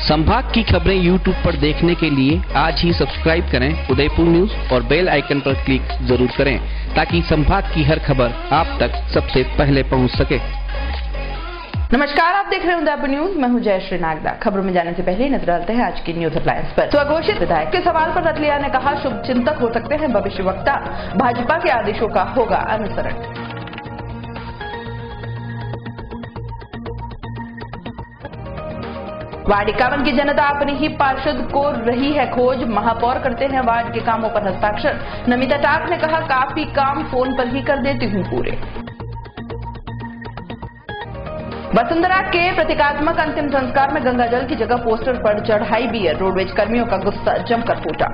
संभाग की खबरें YouTube पर देखने के लिए आज ही सब्सक्राइब करें उदयपुर न्यूज और बेल आइकन पर क्लिक जरूर करें ताकि संभाग की हर खबर आप तक सबसे पहले पहुंच सके। नमस्कार, आप देख रहे हैं उदयपुर न्यूज। मैं हूं जयश्री नागदा। खबरों में जाने से पहले नजर डालते हैं आज की न्यूज हेडलाइंस पर। स्वघोषित विधायक के सवाल पर रतलिया ने कहा, शुभ चिंतक हो सकते हैं भविष्यवक्ता, भाजपा के आदेशों का होगा अनुसरण। वार्ड 51 की जनता अपनी ही पार्षद को रही है खोज, महापौर करते हैं वार्ड के कामों पर हस्ताक्षर। नमिता टाक ने कहा, काफी काम फोन पर ही कर देती हूं पूरे। वसुंधरा के प्रतीकात्मक अंतिम संस्कार में गंगाजल की जगह पोस्टर पर चढ़ाई बियर, रोडवेज कर्मियों का गुस्सा जमकर फूटा।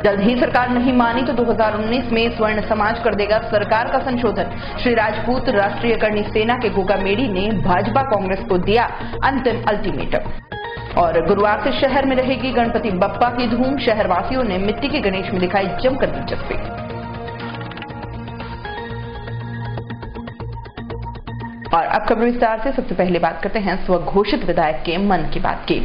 जल्द ही सरकार नहीं मानी तो 2019 में स्वर्ण समाज कर देगा सरकार का संशोधन। श्री राजपूत राष्ट्रीय करणी सेना के गोगा मेडी ने भाजपा कांग्रेस को दिया अंतिम अल्टीमेटम। और गुरुवार से शहर में रहेगी गणपति बप्पा की धूम, शहरवासियों ने मिट्टी के गणेश में दिखाई जमकर दिलचस्पी। और अब खबर विस्तार से। सबसे पहले बात करते हैं स्वघोषित विधायक के मन की बात की।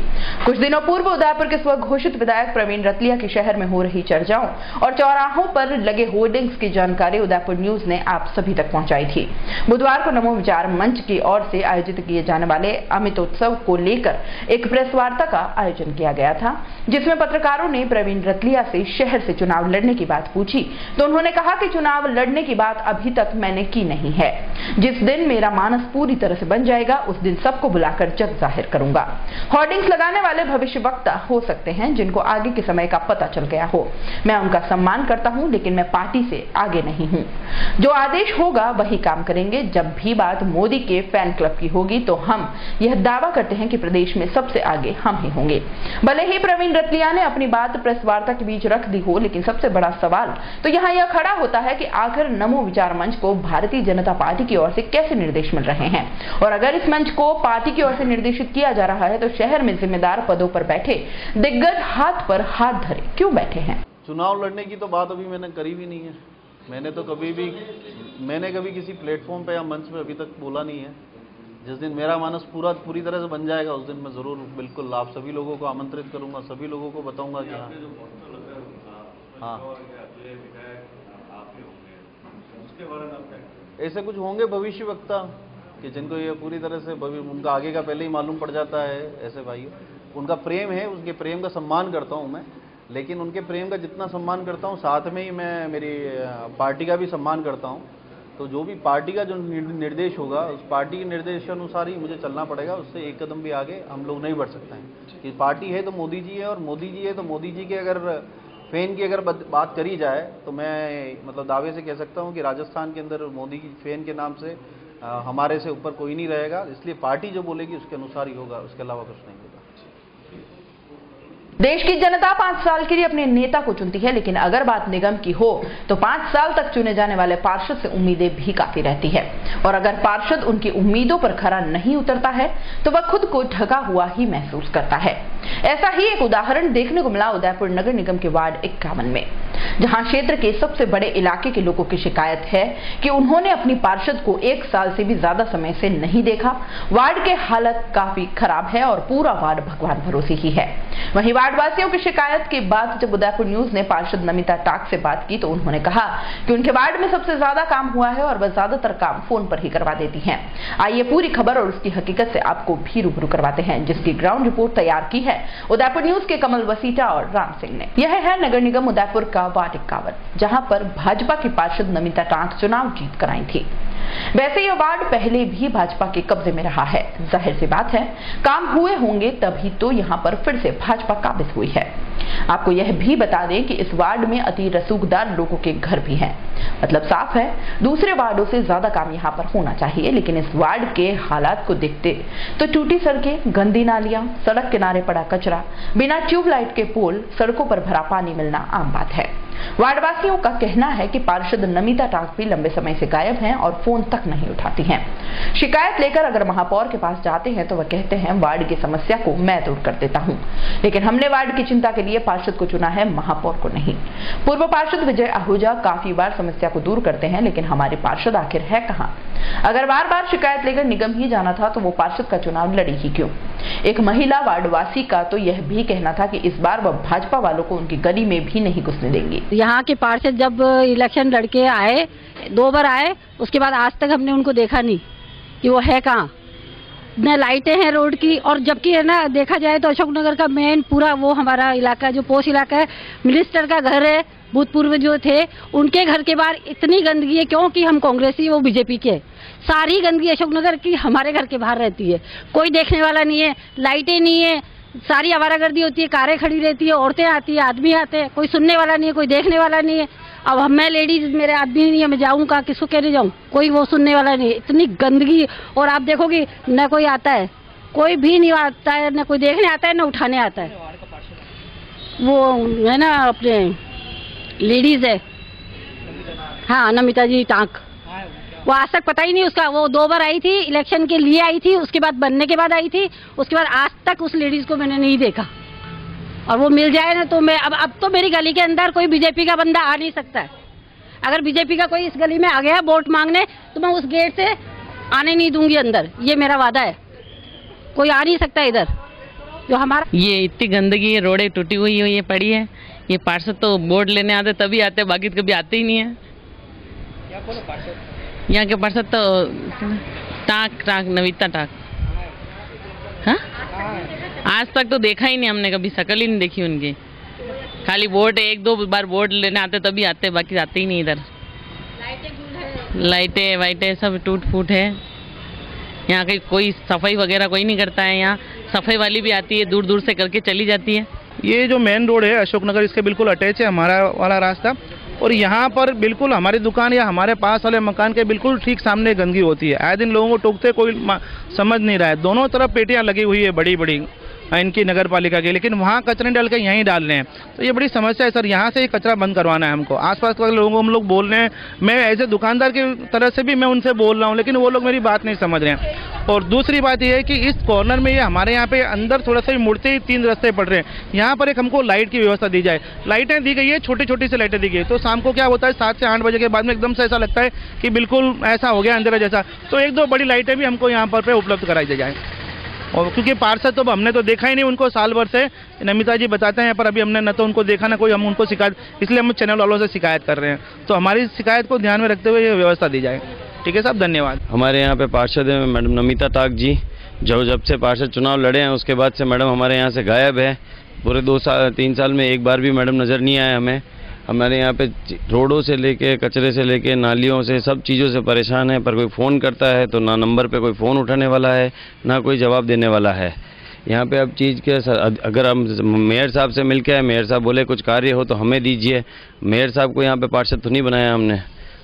कुछ दिनों पूर्व उदयपुर के स्वघोषित विधायक प्रवीण रतलिया की शहर में हो रही चर्चाओं और चौराहों पर लगे होर्डिंग्स की जानकारी उदयपुर न्यूज ने आप सभी तक पहुंचाई थी। बुधवार को नमो विचार मंच की ओर से आयोजित किए जाने वाले अमितोत्सव को लेकर एक प्रेस वार्ता का आयोजन किया गया था, जिसमें पत्रकारों ने प्रवीण रतलिया से शहर से चुनाव लड़ने की बात पूछी तो उन्होंने कहा कि चुनाव लड़ने की बात अभी तक मैंने की नहीं है। जिस दिन मेरा पूरी तरह से बन जाएगा उस दिन सबको बुलाकर जग जाहिर करूंगा। होर्डिंग्स लगाने वाले भविष्यवक्ता हो सकते हैं जिनको आगे के समय का पता चल गया हो। मैं उनका सम्मान करता हूं, लेकिन मैं पार्टी से आगे नहीं हूं। जो आदेश होगा वही काम करेंगे। जब भी बात मोदी के फैन क्लब की होगी तो हम यह दावा करते हैं कि प्रदेश में सबसे आगे हम ही होंगे। भले ही प्रवीण रतलिया ने अपनी बात प्रेस वार्ता के बीच रख दी हो, लेकिन सबसे बड़ा सवाल तो यहाँ यह खड़ा होता है कि आखिर नमो विचार मंच को भारतीय जनता पार्टी की ओर से कैसे निर्देश मिल रहे हैं, और अगर इस मंच को पार्टी की ओर से निर्देशित किया जा रहा है तो शहर में जिम्मेदार पदों पर बैठे दिग्गज हाथ पर हाथ धरे क्यों बैठे हैं। चुनाव लड़ने की तो बात अभी मैंने करी भी नहीं है। मैंने कभी किसी प्लेटफॉर्म पे या मंच पे अभी तक बोला नहीं है। जिस दिन मेरा मानस पूरी तरह से बन जाएगा उस दिन मैं जरूर बिल्कुल आप सभी लोगों को आमंत्रित करूंगा, सभी लोगों को बताऊंगा कि हाँ ऐसे कुछ होंगे भविष्यवक्ता कि जिनको ये पूरी तरह से उनका आगे का पहले ही मालूम पड़ जाता है। ऐसे भाई उनका प्रेम है, उसके प्रेम का सम्मान करता हूँ मैं, लेकिन उनके प्रेम का जितना सम्मान करता हूँ साथ में ही मैं मेरी पार्टी का भी सम्मान करता हूँ। तो जो भी पार्टी का जो निर्देश होगा उस पार्टी के निर्देशानुसार ही मुझे चलना पड़ेगा। उससे एक कदम भी आगे हम लोग नहीं बढ़ सकते हैं कि पार्टी है तो मोदी जी है और मोदी जी है तो मोदी जी के अगर फैन की अगर बात करी जाए तो मैं मतलब दावे से कह सकता हूँ कि राजस्थान के अंदर मोदी की फैन के नाम से हमारे से ऊपर कोई नहीं रहेगा। इसलिए पार्टी जो बोलेगी उसके अनुसार ही होगा, उसके अलावा कुछ नहीं होगा। देश की जनता 5 साल के लिए अपने नेता को चुनती है, लेकिन अगर बात निगम की हो तो 5 साल तक चुने जाने वाले पार्षद से उम्मीदें भी काफी रहती है। और अगर पार्षद उनकी उम्मीदों पर खरा नहीं उतरता है तो वह खुद को ठगा हुआ ही महसूस करता है। ऐसा ही एक उदाहरण देखने को मिला उदयपुर नगर निगम के वार्ड 51 में, जहां क्षेत्र के सबसे बड़े इलाके के लोगों की शिकायत है कि उन्होंने अपनी पार्षद को 1 साल से भी ज्यादा समय से नहीं देखा। वार्ड के हालत काफी खराब है और पूरा वार्ड भगवान भरोसे ही है। वहीं वार्डवासियों की शिकायत के बाद जब उदयपुर न्यूज ने पार्षद नमिता टाक से बात की तो उन्होंने कहा कि उनके वार्ड में सबसे ज्यादा काम हुआ है और वह ज्यादातर काम फोन पर ही करवा देती हैं। आइए पूरी खबर और उसकी हकीकत से आपको भी रूबरू करवाते हैं, जिसकी ग्राउंड रिपोर्ट तैयार की है उदयपुर न्यूज के कमल वसीटा और राम सिंह ने। यह है नगर निगम उदयपुर का वार्ड 51, जहां पर भाजपा की पार्षद नमिता टाक चुनाव जीत कर आई थी। वैसे यह वार्ड पहले भी भाजपा के कब्जे में रहा है। जाहिर सी बात है काम हुए होंगे तभी तो यहाँ पर फिर से भाजपा काबिज हुई है। आपको यह भी बता दें कि इस वार्ड में अति रसूखदार लोगों के घर भी हैं। मतलब साफ है दूसरे वार्डों से ज्यादा काम यहाँ पर होना चाहिए, लेकिन इस वार्ड के हालात को देखते तो टूटी सड़कें, गंदी नालियां, सड़क किनारे पड़ा कचरा, बिना ट्यूबलाइट के पोल, सड़कों पर भरा पानी मिलना आम बात है। वार्डवासियों का कहना है कि पार्षद नमिता टाक भी लंबे समय से गायब हैं और फोन तक नहीं उठाती हैं। शिकायत लेकर अगर महापौर के पास जाते हैं तो वह कहते हैं वार्ड की समस्या को मैं दूर कर देता हूं, लेकिन हमने वार्ड की चिंता के लिए पार्षद को चुना है, महापौर को नहीं। पूर्व पार्षद विजय आहूजा काफी बार समस्या को दूर करते हैं, लेकिन हमारे पार्षद आखिर है कहां? अगर बार बार शिकायत लेकर निगम ही जाना था तो वो पार्षद का चुनाव लड़ी ही क्यों? एक महिला वार्डवासी का तो यह भी कहना था कि इस बार वह भाजपा वालों को उनकी गली में भी नहीं घुसने देंगी। यहाँ के पार्षद जब इलेक्शन लड़के आए, 2 बार आए, उसके बाद आज तक हमने उनको देखा नहीं कि वो है कहाँ। न लाइटें हैं रोड की, और जबकि है ना देखा जाए तो अशोकनगर का मेन पूरा वो हमारा इलाका जो पोस्ट इलाका है, मिनिस्टर का घर है, भूतपूर्व जो थे उनके घर के बाहर इतनी गंदगी है, क्योंकि हम कांग्रेसी वो बीजेपी के। सारी गंदगी अशोकनगर की हमारे घर के बाहर रहती है, कोई देखने वाला नहीं है, लाइटें नहीं है, सारी आवारागर्दी होती है, कारें खड़ी रहती है, औरतें आती है, आदमी आते हैं, कोई सुनने वाला नहीं है, कोई देखने वाला नहीं है। अब मैं लेडीज, मेरे आदमी नहीं है, मैं जाऊँ कहाँ, किसको कहने जाऊँ? कोई वो सुनने वाला नहीं है, इतनी गंदगी। और आप देखोगे न कोई आता है, कोई भी नहीं आता है, न कोई देखने आता है, न उठाने आता है। वो है ना अपने लेडीज है, हाँ नमिता जी टाक, वो आज तक पता ही नहीं उसका। वो 2 बार आई थी, इलेक्शन के लिए आई थी, उसके बाद बनने के बाद आई थी, उसके बाद आज तक उस लेडीज को मैंने नहीं देखा। और वो मिल जाए ना तो मैं अब तो मेरी गली के अंदर कोई बीजेपी का बंदा आ नहीं सकता है। अगर बीजेपी का कोई इस गली में आ गया वोट मांगने तो मैं उस गेट से आने नहीं दूंगी अंदर, ये मेरा वादा है। कोई आ नहीं सकता इधर जो हमारा। ये इतनी गंदगी है, रोडें टूटी हुई है, ये पड़ी है। ये पार्षद तो वोट लेने आते तभी आते, बाकी तो कभी आते ही नहीं है। यहाँ के पार्षद तो टाक नमिता टाक, हाँ आज तक तो देखा ही नहीं हमने, कभी शक्ल ही नहीं देखी उनकी। खाली वोट 1-2 बार वोट लेने आते तभी आते, बाकी आते ही नहीं इधर। लाइटें वाइटें सब टूट फूट है। यहाँ की कोई सफाई वगैरह कोई नहीं करता है। यहाँ सफाई वाली भी आती है, दूर दूर से करके चली जाती है। ये जो मेन रोड है अशोकनगर, इसके बिल्कुल अटैच है हमारा वाला रास्ता, और यहाँ पर बिल्कुल हमारी दुकान या हमारे पास वाले मकान के बिल्कुल ठीक सामने गंदगी होती है। आए दिन लोगों को टोकते, कोई समझ नहीं रहा है। दोनों तरफ पेटियाँ लगी हुई है बड़ी बड़ी इनकी नगर पालिका की, लेकिन वहाँ कचरे डाल के यहीं डाल रहे हैं। तो ये बड़ी समस्या है सर, यहाँ से ही कचरा बंद करवाना है हमको। आसपास के लोगों को हम लोग बोल रहे हैं, मैं ऐसे दुकानदार की तरह से भी मैं उनसे बोल रहा हूँ, लेकिन वो लोग मेरी बात नहीं समझ रहे हैं। और दूसरी बात ये है कि इस कॉर्नर में ये हमारे यहाँ पे अंदर थोड़ा सा मुड़ते ही 3 रास्ते पड़ रहे हैं। यहाँ पर एक हमको लाइट की व्यवस्था दी जाए। लाइटें दी गई है, छोटी छोटी सी लाइटें दी गई है, तो शाम को क्या होता है 7 से 8 बजे के बाद में एकदम से ऐसा लगता है कि बिल्कुल ऐसा हो गया अंधेरा जैसा। तो 1-2 बड़ी लाइटें भी हमको यहाँ पर उपलब्ध कराई दी जाए। और क्योंकि पार्षद तो हमने तो देखा ही नहीं उनको साल भर से, नमिता जी बताते हैं, पर अभी हमने न तो उनको देखा ना कोई हम उनको शिकायत, इसलिए हम चैनल वालों से शिकायत कर रहे हैं। तो हमारी शिकायत को ध्यान में रखते हुए ये व्यवस्था दी जाए। ठीक है साहब, धन्यवाद। हमारे यहाँ पे पार्षद है मैडम नमिता टाक जी, जब से पार्षद चुनाव लड़े हैं उसके बाद से मैडम हमारे यहाँ से गायब है। पूरे 2-3 साल में एक बार भी मैडम नज़र नहीं आए हमें। हमारे यहाँ पे रोडों से लेके, कचरे से लेके, नालियों से, सब चीज़ों से परेशान है। पर कोई फ़ोन करता है तो ना नंबर पे कोई फ़ोन उठाने वाला है, ना कोई जवाब देने वाला है। यहाँ पे अब चीज़ के अगर हम मेयर साहब से मिल के आए, मेयर साहब बोले कुछ कार्य हो तो हमें दीजिए। मेयर साहब को यहाँ पे पार्षद तो नहीं बनाया हमने।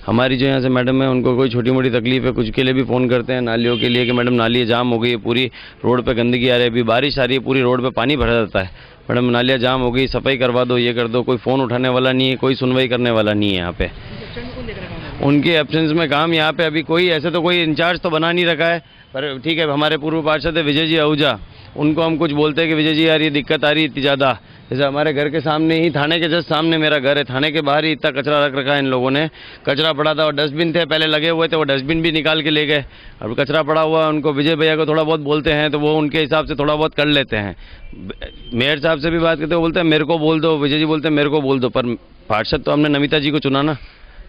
हमारी जो यहाँ से मैडम है उनको कोई छोटी मोटी तकलीफ है, कुछ के लिए भी फ़ोन करते हैं, नालियों के लिए कि मैडम नाली जाम हो गई है, पूरी रोड पे गंदगी आ रही है, अभी बारिश आ रही है, पूरी रोड पे पानी भरा जाता है, मैडम नालियाँ जाम हो गई, सफाई करवा दो, ये कर दो। कोई फ़ोन उठाने वाला नहीं है, कोई सुनवाई करने वाला नहीं है यहाँ पे। उनके एब्सेंस में काम यहाँ पे अभी कोई ऐसे तो कोई इंचार्ज तो बना नहीं रखा है। पर ठीक है, हमारे पूर्व पार्षद है विजय जी आहूजा, उनको हम कुछ बोलते हैं कि विजय जी यार ये दिक्कत आ रही है इतनी ज़्यादा। जैसे हमारे घर के सामने ही, थाने के जस्ट सामने मेरा घर है, थाने के बाहर ही इतना कचरा रख रखा है इन लोगों ने। कचरा पड़ा था और डस्टबिन थे पहले लगे हुए थे, वो डस्टबिन भी निकाल के ले गए। और कचरा पड़ा हुआ, उनको विजय भैया को थोड़ा बहुत बोलते हैं तो वो उनके हिसाब से थोड़ा बहुत कर लेते हैं। मेयर साहब से भी बात करते, वो बोलते हैं मेरे को बोल दो, विजय जी बोलते हैं मेरे को बोल दो। पर पार्षद तो हमने नमिता जी को चुना ना,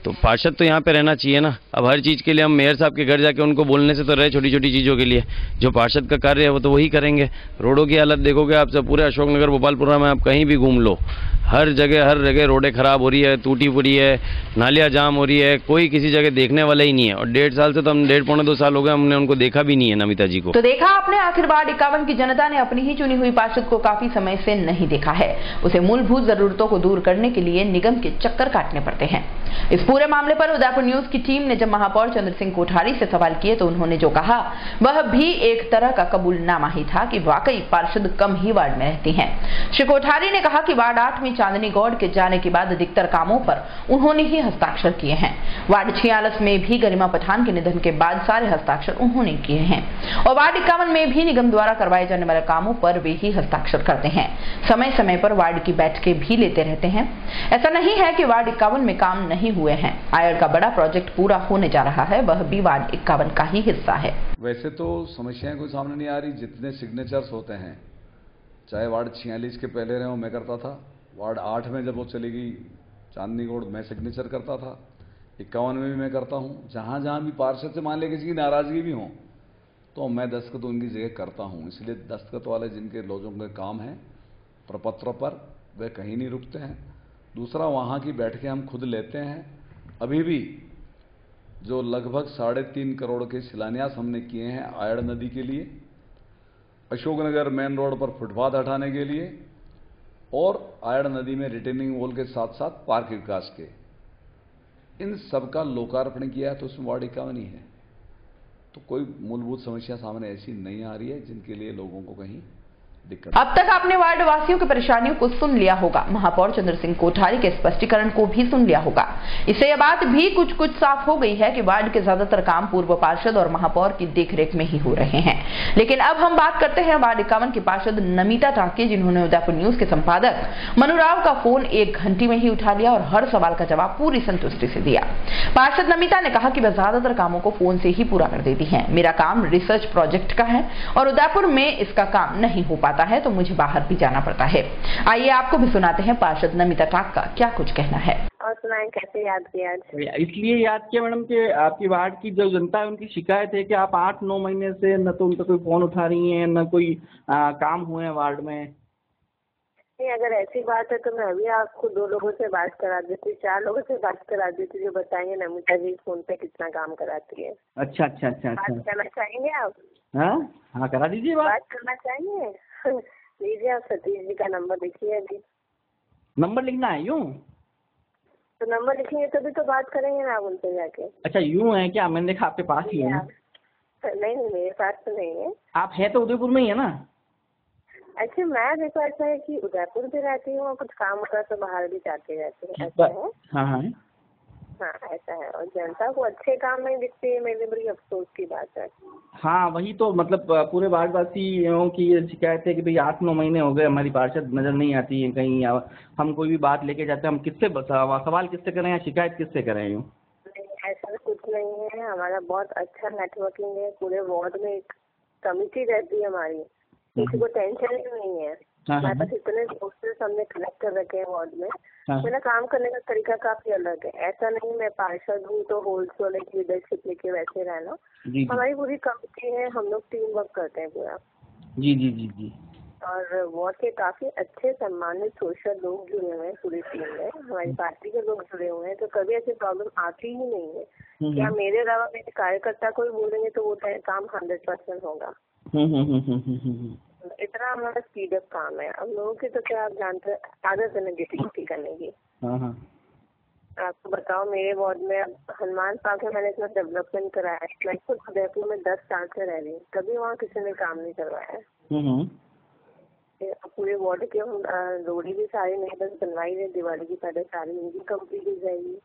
तो पार्षद तो यहाँ पे रहना चाहिए ना। अब हर चीज़ के लिए हम मेयर साहब के घर जाके उनको बोलने से तो रहे, छोटी छोटी चीज़ों के लिए जो पार्षद का कार्य है वो तो वही करेंगे। रोडों की हालत देखोगे आप सब, पूरे अशोकनगर भोपालपुरा में आप कहीं भी घूम लो, हर जगह रोडें खराब हो रही है, टूटी पड़ी है, नालियाँ जाम हो रही है, कोई किसी जगह देखने वाला ही नहीं है। और 1.5 साल से तो हम 1.5-2 साल हो गए हमने उनको देखा भी नहीं है नमिता जी को। तो देखा आपने, आखिर वार्ड 51 की जनता ने अपनी ही चुनी हुई पार्षद को काफी समय से नहीं देखा है। उसे मूलभूत जरूरतों को दूर करने के लिए निगम के चक्कर काटने पड़ते हैं। इस पूरे मामले पर उदयपुर न्यूज की टीम ने जब महापौर चंद्र सिंह कोठारी से सवाल किए तो उन्होंने जो कहा वह भी एक तरह का कबूलनामा ही था कि वाकई पार्षद कम ही वार्ड में रहती हैं। श्री कोठारी ने कहा कि वार्ड 8 में चांदनी गौड़ के जाने के बाद अधिकतर कामों पर उन्होंने ही हस्ताक्षर किए हैं। वार्ड 46 में भी गरिमा पठान के निधन के बाद सारे हस्ताक्षर उन्होंने किए हैं और वार्ड 51 में भी निगम द्वारा करवाए जाने वाले कामों पर वे ही हस्ताक्षर करते हैं। समय समय पर वार्ड की बैठकें भी लेते रहते हैं। ऐसा नहीं है कि वार्ड 51 में काम नहीं हुए हैं। आयड़ का बड़ा प्रोजेक्ट पूरा होने जा रहा है, वह भी वार्ड 51 का ही हिस्सा है। वैसे तो समस्याएं कोई सामने नहीं आ रही। जितने सिग्नेचर्स होते हैं, चाहे वार्ड 46 के पहले रहे मैं करता था, वार्ड 8 में जब वो चली गई चांदनी गौड़ मैं सिग्नेचर करता था, 51 में भी मैं करता हूँ। जहाँ जहाँ भी पार्षद से मान ले किसी की नाराजगी भी हो तो मैं दस्तखत उनकी जगह करता हूँ। इसलिए दस्तखत वाले जिनके लोगों के काम हैं प्रपत्र पर, वे कहीं नहीं रुकते हैं। दूसरा, वहाँ की बैठकें हम खुद लेते हैं। अभी भी जो लगभग 3.5 करोड़ के शिलान्यास हमने किए हैं आयड़ नदी के लिए, अशोकनगर मेन रोड पर फुटपाथ हटाने के लिए और आयड़ नदी में रिटेनिंग वॉल के साथ साथ पार्क विकास के, इन सब का लोकार्पण किया है। तो उसमें वार्ड 51 ही है। तो कोई मूलभूत समस्या सामने ऐसी नहीं आ रही है जिनके लिए लोगों को कहीं दिक्कत। अब तक आपने वार्ड वासियों की परेशानियों को सुन लिया होगा, महापौर चंद्र सिंह कोठारी के स्पष्टीकरण को भी सुन लिया होगा। इससे यह बात भी कुछ साफ हो गई है कि वार्ड के ज्यादातर काम पूर्व पार्षद और महापौर की देखरेख में ही हो रहे हैं। लेकिन अब हम बात करते हैं वार्ड 51 की पार्षद नमिता टाक की, जिन्होंने उदयपुर न्यूज के संपादक मनुराव का फोन 1 घंटे में ही उठा लिया और हर सवाल का जवाब पूरी संतुष्टि से दिया। पार्षद नमिता ने कहा कि वह ज्यादातर कामों को फोन से ही पूरा कर देती है। मेरा काम रिसर्च प्रोजेक्ट का है और उदयपुर में इसका काम नहीं हो पाता है तो मुझे बाहर भी जाना पड़ता है। आइए आपको भी सुनाते हैं पार्षद नमिता टाक का क्या कुछ कहना है। और सुनाएं, कैसे याद किया आज? इसलिए याद किया मैडम कि आपकी वार्ड की जो जनता है उनकी शिकायत है कि आप 8-9 महीने से न तो उनका कोई फोन उठा रही हैं न कोई काम हुए हैं वार्ड में। नहीं, अगर ऐसी बात है तो मैं अभी आपको 2 लोगों से बात करा देती, 4 लोगों से बात करा देती जो बताएंगे नमिता जी फोन पे कितना काम कराती है। अच्छा। बात करना चाहेंगे आप? हाँ, करा दीजिए बात करना चाहेंगे? लीजिए, आप सतीश जी का नंबर लिखिए। अभी नंबर लिखना है? यूँ तो नंबर लिखेंगे तभी तो बात करेंगे ना आप उनसे जाके। अच्छा, यूँ है क्या? मैंने देखा आपके पास ही है। नहीं, मेरे पास तो नहीं है। आप है तो उदयपुर में ही है ना? अच्छा, मैं देखो ऐसा है कि उदयपुर भी रहती हूँ और कुछ काम होता है तो बाहर भी जाते रहते हैं, ऐसा है। हाँ, ऐसा है। और जनता को अच्छे काम नहीं दिखते है, मेरे लिए बड़ी अफसोस की बात है। हाँ, वही तो मतलब पूरे वार्डवासियों की ये शिकायत है कि भाई 8-9 महीने हो गए हमारी पार्षद नजर नहीं आती है कहीं। हम कोई भी बात लेके जाते हैं, हम किससे सवाल किससे करें या शिकायत किससे करें? यूँ ऐसा कुछ नहीं है। हमारा बहुत अच्छा नेटवर्किंग है। पूरे वार्ड में एक कमिटी रहती है हमारी, किसी को टेंशन ही नहीं है। हमारे पास इतने सोर्सेस हमने कलेक्ट कर रखे हैं वार्ड में। मेरा काम करने का तरीका काफी अलग है। ऐसा नहीं मैं पार्षद हूँ तो होलसेल एक लीडरशिप लेके वैसे रहना। हमारी पूरी कमिटी है, हम लोग टीम वर्क करते हैं पूरा। जी। और वार्ड के काफी अच्छे सम्मानित सोशल लोग जुड़े हुए हैं पूरी टीम में। हमारी पार्टी के लोग जुड़े हुए हैं, तो कभी ऐसी प्रॉब्लम आती ही नहीं है। क्या मेरे अलावा मेरे कार्यकर्ता को भी बोलेंगे तो वो काम 100% होगा। इतना हमारा स्पीड अप काम है। अब लोगों की तो क्या आप जानते हैं आदत है नेगेटिविटी करने की। आपको बताओ, मेरे वार्ड में हनुमान पार्क में मैंने इतना डेवलपमेंट कराया है। मैं खुद उदयपुर में 10 साल से रह रही हूँ, कभी वहाँ किसी ने काम नहीं करवाया है। पूरे वार्ड के रोडी भी सारी नहीं बस बनवाई है, दिवाली की पहले सारी इनकी कंप्लीट हो जाएगी।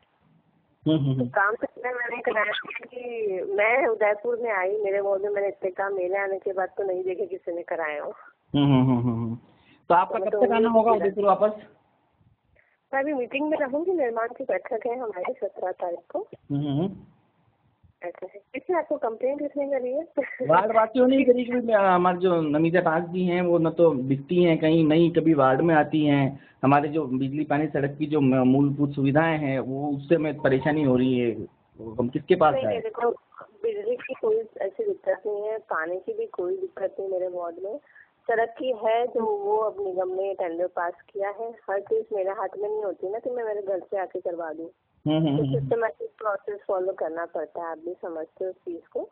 तो काम तो मैंने कराया कि मैं उदयपुर में आई, मेरे वार्ड में मैंने इतने काम मेरे आने के बाद तो नहीं देखे किसी ने कराए हो। तो आपका कब तक आना होगा उदयपुर वापस? मैं अभी मीटिंग में रहूंगी। निर्माण की बैठक है हमारी 17 तारीख को। ऐसा है। किसने आपको कंप्लेन किसने करी है? वार्ड वासियों ने करी कि हमारे जो नमिता टाक जी हैं वो न तो दिखती हैं कहीं, नहीं कभी वार्ड में आती हैं। हमारे जो बिजली पानी सड़क की जो मूलभूत सुविधाएं हैं वो उससे हमें परेशानी हो रही है। हम किसके पास जाएं? देखो, बिजली की कोई ऐसी दिक्कत नहीं है, पानी की भी कोई दिक्कत नहीं मेरे वार्ड में। सड़क की है जो वो अब निगम ने टेंडर पास किया है। हर चीज मेरे हाथ में नहीं होती ना कि मैं मेरे घर से आके करवा दूँ। तो सिस्टमैटिक प्रोसेस फॉलो करना पड़ता है। आप भी समझते हो उस चीज को।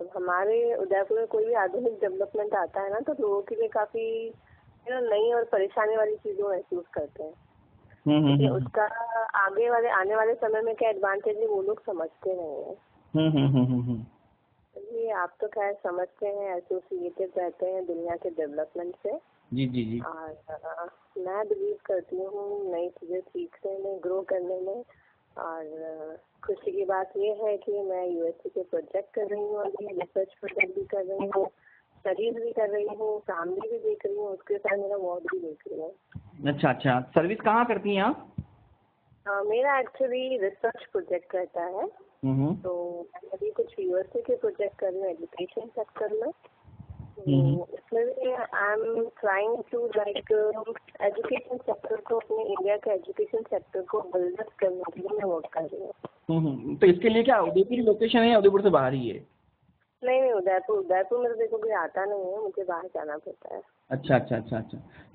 तो हमारे उदयपुर में कोई भी आधुनिक डेवलपमेंट आता है ना तो लोगों के लिए काफी नई और परेशानी वाली चीजें महसूस करते हैं। लेकिन उसका आने वाले समय में क्या एडवांटेज है वो लोग समझते नहीं है। ये आप तो खैर समझते हैं, एसोसिएटेड रहते हैं दुनिया के डेवलपमेंट से। जी। और मैं बिलीव करती हूँ नई चीजें सीखने में, ग्रो करने में। और खुशी की बात ये है कि मैं यूएससी के प्रोजेक्ट कर रही हूँ, अभी रिसर्च प्रोजेक्ट भी कर रही हूँ, स्टडीज भी कर रही हूँ, फैमिली भी देख रही हूँ, उसके साथ मेरा वार्ड भी देख रही हूँ। अच्छा। सर्विस कहाँ करती हैं आप? मेरा एक्चुअली रिसर्च प्रोजेक्ट रहता है। तो मैं अभी कुछ यूएसए के प्रोजेक्ट कर रही हूँ एजुकेशन सेक्टर में। इसमें भी I am trying to like education sector को, अपने इंडिया के एजुकेशन सेक्टर को बिल्डअप करने के लिए मैं वर्क कर रही हूँ। तो इसके लिए क्या उदयपुर लोकेशन है या उदयपुर से बाहर ही है? नहीं, उदयपुर में तो देखो कोई आता नहीं है, मुझे बाहर जाना पड़ता है। अच्छा।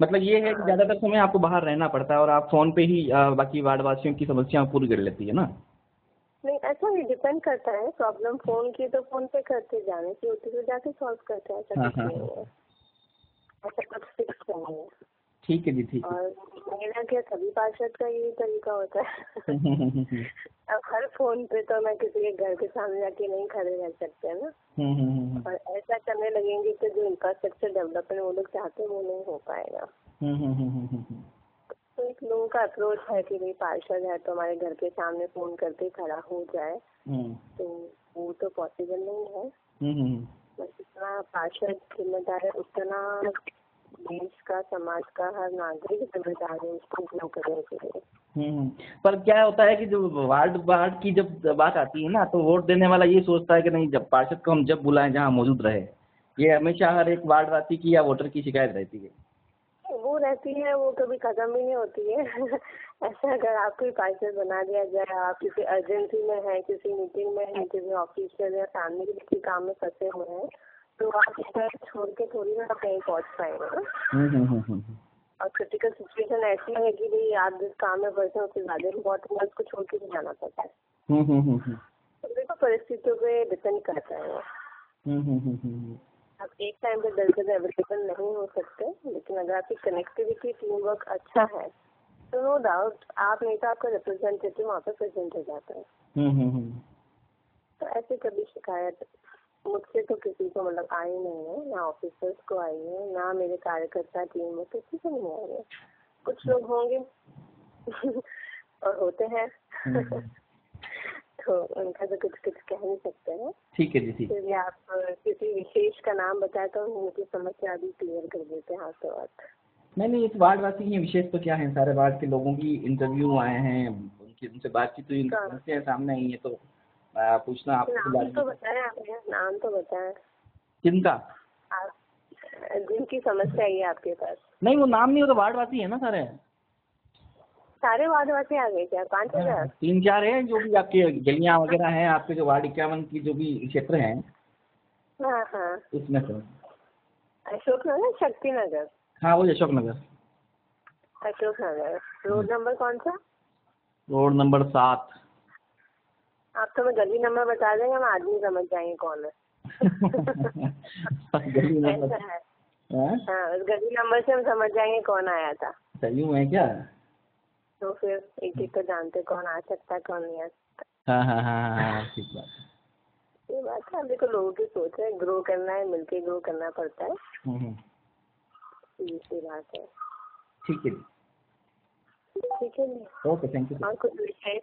मतलब ये है कि ज्यादातर समय आपको बाहर रहना पड़ता है और आप फोन पे ही बाकी वार्डवासियों की समस्याएं पूरी कर लेती है ना? नहीं, ऐसा नहीं, डिपेंड करता है। प्रॉब्लम फोन की तो फोन पे करते, जाने की होती तो जाके सॉल्व करते हैं। ऐसा कुछ नहीं है, ऐसा कुछ फिक्स नहीं है। ठीक है जी, ठीक है। और मेरा क्या, सभी पार्षद का यही तरीका होता है। अब हर फोन पे तो मैं किसी के घर के सामने जाके नहीं खड़े रह सकते हैं ना। और ऐसा करने लगेंगे तो जो इंफ्रास्ट्रक्चर डेवलपमेंट वो लोग चाहते हैं वो नहीं हो पाएगा। तो एक लोगों का अप्रोच है कि भाई पार्षद है तो हमारे घर के सामने फोन करके खड़ा हो जाए, तो वो तो पॉसिबल नहीं है। बस जितना पार्षद जिम्मेदार है उतना देश का, समाज का हर नागरिक जिम्मेदार है उसको ग्रो करने के लिए। पर क्या होता है कि जो वार्ड की जब बात आती है ना, तो वोट देने वाला ये सोचता है कि नहीं, जब पार्षद को हम जब बुलाएं जहाँ मौजूद रहे। ये हमेशा हर एक वार्डवासी की या वोटर की शिकायत रहती है। वो रहती है, वो कभी खत्म भी नहीं होती है। ऐसा अगर आपको पार्षद बना दिया जाए, आप किसी अर्जेंसी में है, किसी मीटिंग में है, किसी ऑफिशियल या फैमिली के किसी काम में फंसे हुए हैं, तो आप इसका छोड़ के थोड़ी ना कहीं पहुँच पाएंगे। और क्रिटिकल सिचुएशन ऐसी है कि भाई आप जिस काम में फंसे हैं उससे ज्यादा इम्पोर्टेंट है, उसको छोड़ के भी जाना पड़ता है। तो देखो परिस्थितियों पे डिपेंड करता है। आप एक टाइम पे दरअसल अवेलेबल नहीं हो सकते, लेकिन अगर आपकी कनेक्टिविटी, टीम वर्क अच्छा है तो नो डाउट आप नहीं तो आपका रिप्रेजेंटेटिव वहाँ पे प्रेजेंट हो जाता है। तो ऐसे कभी शिकायत मुझसे तो किसी को मतलब आई नहीं है, ना ऑफिसर्स को आई है, ना मेरे कार्यकर्ता टीम में किसी को नहीं आई है। कुछ लोग होंगे और होते हैं तो उनका तो कुछ कह नहीं सकते हैं। ठीक है जी, ठीक है। आप किसी विशेष का नाम बताए तो उनकी समस्या भी क्लियर कर देते हैं हाथों हाथ। नहीं, इस वार्डवासी की विशेष तो क्या है, सारे वार्ड के लोगों की इंटरव्यू आए हैं, उनसे बातचीत हुई, समस्या सामने आई है, तो पूछना आपको। नाम तो बताएं आपने, नाम तो बताएं किनका, जिनकी समस्या आई है आपके पास। नहीं, वो नाम नहीं, वो तो वार्डवासी है ना सारे वार्डवासी आ गए क्या? 5,000? 3-4 है जो भी आपके गलियां वगैरह हैं, आपके जो वार्ड 51 की जो भी क्षेत्र हैं। हाँ, उसमें से अशोक नगर, शक्ति नगर। हाँ, वो अशोक नगर। रोड नंबर कौन सा? Road number 7। आप तो मैं गली नंबर बता देंगे, हम आदमी समझ जाएंगे कौन है। गली नंबर ऐसा है। हाँ, उस गली नंबर से हम समझ जाएंगे कौन आया था। सही है क्या? तो फिर एक तो जानते कौन आ सकता है कौन नहीं आ सकता। हाँ, ठीक बात है। ये बात है, देखो लोगों की सोच है, ग्रो करना है, मिलके ग्रो करना पड़ता है। ये बात है। ठीक है जी, ओके, थैंक यू। और कुछ विशेष?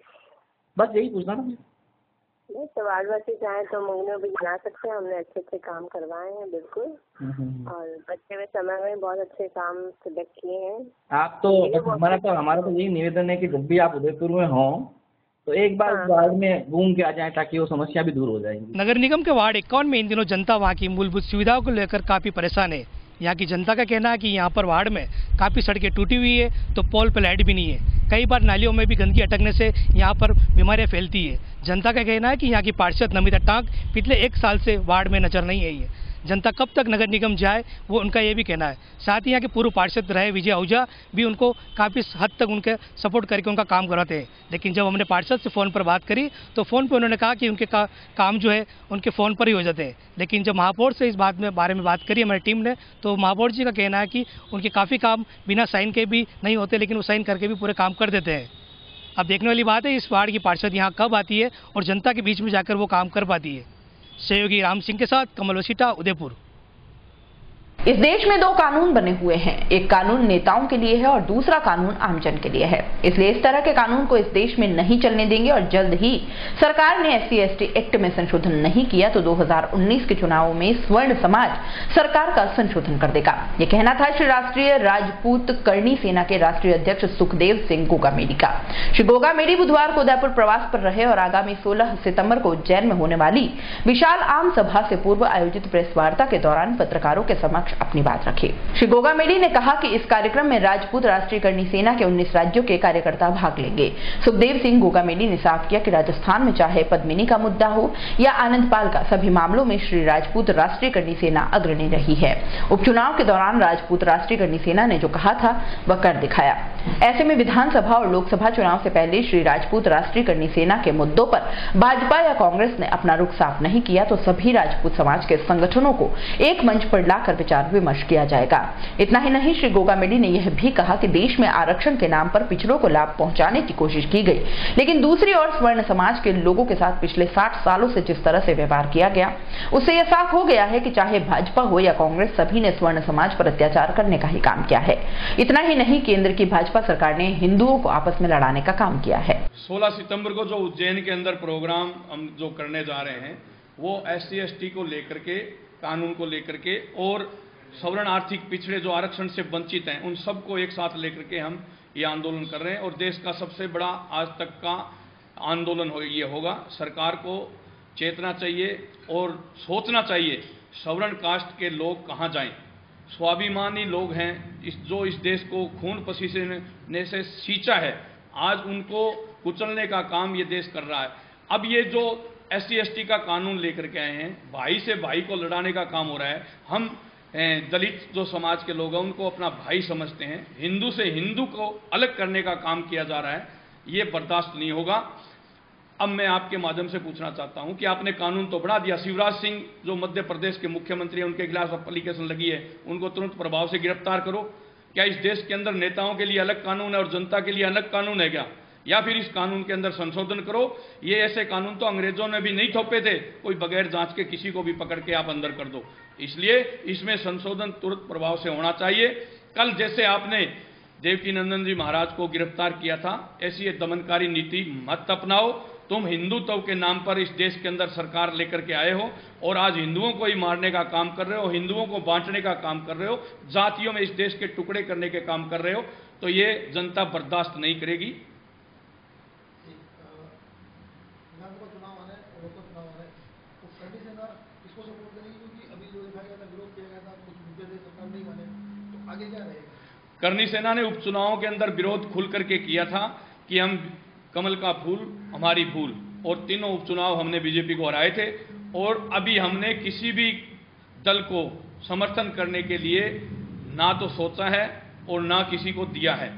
बस यही पूछना था। नहीं, वार्डवासी चाहे तो मुंगने भी बना सकते हैं, हमने अच्छे काम करवाए हैं बिल्कुल। और बच्चे में समय में बहुत अच्छे काम सिलेक्ट किए हैं। आप तो हमारा तो यही निवेदन है कि जब भी आप उदयपुर में हो तो एक बार वार्ड में घूम के आ जाएं, ताकि वो समस्या भी दूर हो जाएगी। नगर निगम के वार्ड 51 में इन दिनों जनता वहाँ की मूलभूत सुविधाओं को लेकर काफी परेशान है। यहाँ की जनता का कहना है कि यहाँ पर वार्ड में काफी सड़कें टूटी हुई है, तो पोल पर लाइट भी नहीं है। कई बार नालियों में भी गंदगी अटकने से यहाँ पर बीमारियाँ फैलती है। जनता का कहना है कि यहाँ की पार्षद नमिता टांक पिछले 1 साल से वार्ड में नजर नहीं आई है। जनता कब तक नगर निगम जाए, वो उनका ये भी कहना है। साथ ही यहाँ के पूर्व पार्षद रहे विजय आहूजा भी उनको काफ़ी हद तक उनके सपोर्ट करके उनका काम कराते हैं। लेकिन जब हमने पार्षद से फ़ोन पर बात करी तो फ़ोन पर उन्होंने कहा कि उनके काम जो है उनके फ़ोन पर ही हो जाते हैं। लेकिन जब महापौर से इस बारे में बात करी हमारी टीम ने, तो महापौर जी का कहना है कि उनके काफ़ी काम बिना साइन के भी नहीं होते, लेकिन वो साइन करके भी पूरे काम कर देते हैं। अब देखने वाली बात है इस वार्ड की पार्षद यहाँ कब आती है और जनता के बीच में जाकर वो काम कर पाती है। सहयोगी राम सिंह के साथ कमल वसीटा, उदयपुर। इस देश में दो कानून बने हुए हैं, एक कानून नेताओं के लिए है और दूसरा कानून आमजन के लिए है। इसलिए इस तरह के कानून को इस देश में नहीं चलने देंगे और जल्द ही सरकार ने SC/ST एक्ट में संशोधन नहीं किया तो 2019 के चुनावों में स्वर्ण समाज सरकार का संशोधन कर देगा। ये कहना था श्री राष्ट्रीय राजपूत करणी सेना के राष्ट्रीय अध्यक्ष सुखदेव सिंह गोगामेडी का। श्री गोगामेडी बुधवार को उदयपुर प्रवास पर रहे और आगामी 16 सितंबर को उज्जैन में होने वाली विशाल आम सभा से पूर्व आयोजित प्रेस वार्ता के दौरान पत्रकारों के समक्ष अपनी बात रखी। श्री गोगामेडी ने कहा कि इस कार्यक्रम में राजपूत राष्ट्रीय करणी सेना के 19 राज्यों के कार्यकर्ता भाग लेंगे। सुखदेव सिंह गोगामेडी ने साफ किया कि राजस्थान में चाहे पद्मिनी का मुद्दा हो या आनंदपाल का, सभी मामलों में श्री राजपूत राष्ट्रीय करणी सेना अग्रणी रही है। उपचुनाव के दौरान राजपूत राष्ट्रीय करणी सेना ने जो कहा था वह कर दिखाया। ऐसे में विधानसभा और लोकसभा चुनाव से पहले श्री राजपूत राष्ट्रीय करणी सेना के मुद्दों पर भाजपा या कांग्रेस ने अपना रुख साफ नहीं किया तो सभी राजपूत समाज के संगठनों को एक मंच पर लाकर विचार विमर्श किया जाएगा। इतना ही नहीं, श्री गोगामेडी ने यह भी कहा कि देश में आरक्षण के नाम पर पिछड़ों को लाभ पहुंचाने की कोशिश की गई, लेकिन दूसरी ओर स्वर्ण समाज के लोगों के साथ पिछले 60 सालों से जिस तरह से व्यवहार किया गया उससे यह साफ हो गया है कि चाहे भाजपा हो या कांग्रेस, सभी ने स्वर्ण समाज पर अत्याचार करने का ही काम किया है। इतना ही नहीं, केंद्र की भाजपा सरकार ने हिंदुओं को आपस में लड़ाने का काम किया है। 16 सितंबर को जो उज्जैन के अंदर प्रोग्राम हम जो करने जा रहे हैं वो SC/ST को लेकर के, कानून को लेकर के और सवर्ण आर्थिक पिछड़े जो आरक्षण से वंचित हैं उन सबको एक साथ लेकर के हम ये आंदोलन कर रहे हैं। और देश का सबसे बड़ा आज तक का आंदोलन ये होगा। सरकार को चेतना चाहिए और सोचना चाहिए सवर्ण कास्ट के लोग कहाँ जाएं। स्वाभिमानी लोग हैं जो इस देश को खून पसीने से सींचा है, आज उनको कुचलने का काम ये देश कर रहा है। अब ये जो SC/ST का कानून लेकर के आए हैं, भाई से भाई को लड़ाने का काम हो रहा है। हम दलित जो समाज के लोग हैं उनको अपना भाई समझते हैं, हिंदू से हिंदू को अलग करने का काम किया जा रहा है, ये बर्दाश्त नहीं होगा। अब मैं आपके माध्यम से पूछना चाहता हूं कि आपने कानून तो बढ़ा दिया, शिवराज सिंह जो मध्य प्रदेश के मुख्यमंत्री हैं उनके खिलाफ एप्लीकेशन लगी है, उनको तुरंत प्रभाव से गिरफ्तार करो। क्या इस देश के अंदर नेताओं के लिए अलग कानून है और जनता के लिए अलग कानून है क्या? या फिर इस कानून के अंदर संशोधन करो। ये ऐसे कानून तो अंग्रेजों ने भी नहीं थोपे थे, कोई बगैर जांच के किसी को भी पकड़ के आप अंदर कर दो। इसलिए इसमें संशोधन तुरंत प्रभाव से होना चाहिए। कल जैसे आपने देवकीनंदन जी महाराज को गिरफ्तार किया था, ऐसी ये दमनकारी नीति मत अपनाओ। तुम हिंदुत्व के नाम पर इस देश के अंदर सरकार लेकर के आए हो और आज हिंदुओं को ही मारने का काम कर रहे हो, हिंदुओं को बांटने का काम कर रहे हो, जातियों में इस देश के टुकड़े करने के काम कर रहे हो, तो ये जनता बर्दाश्त नहीं करेगी। करणी सेना ने उपचुनावों के अंदर विरोध खुल करके किया था कि हम कमल का फूल हमारी भूल, और तीनों उपचुनाव हमने बीजेपी को हराए थे। और अभी हमने किसी भी दल को समर्थन करने के लिए ना तो सोचा है और ना किसी को दिया है।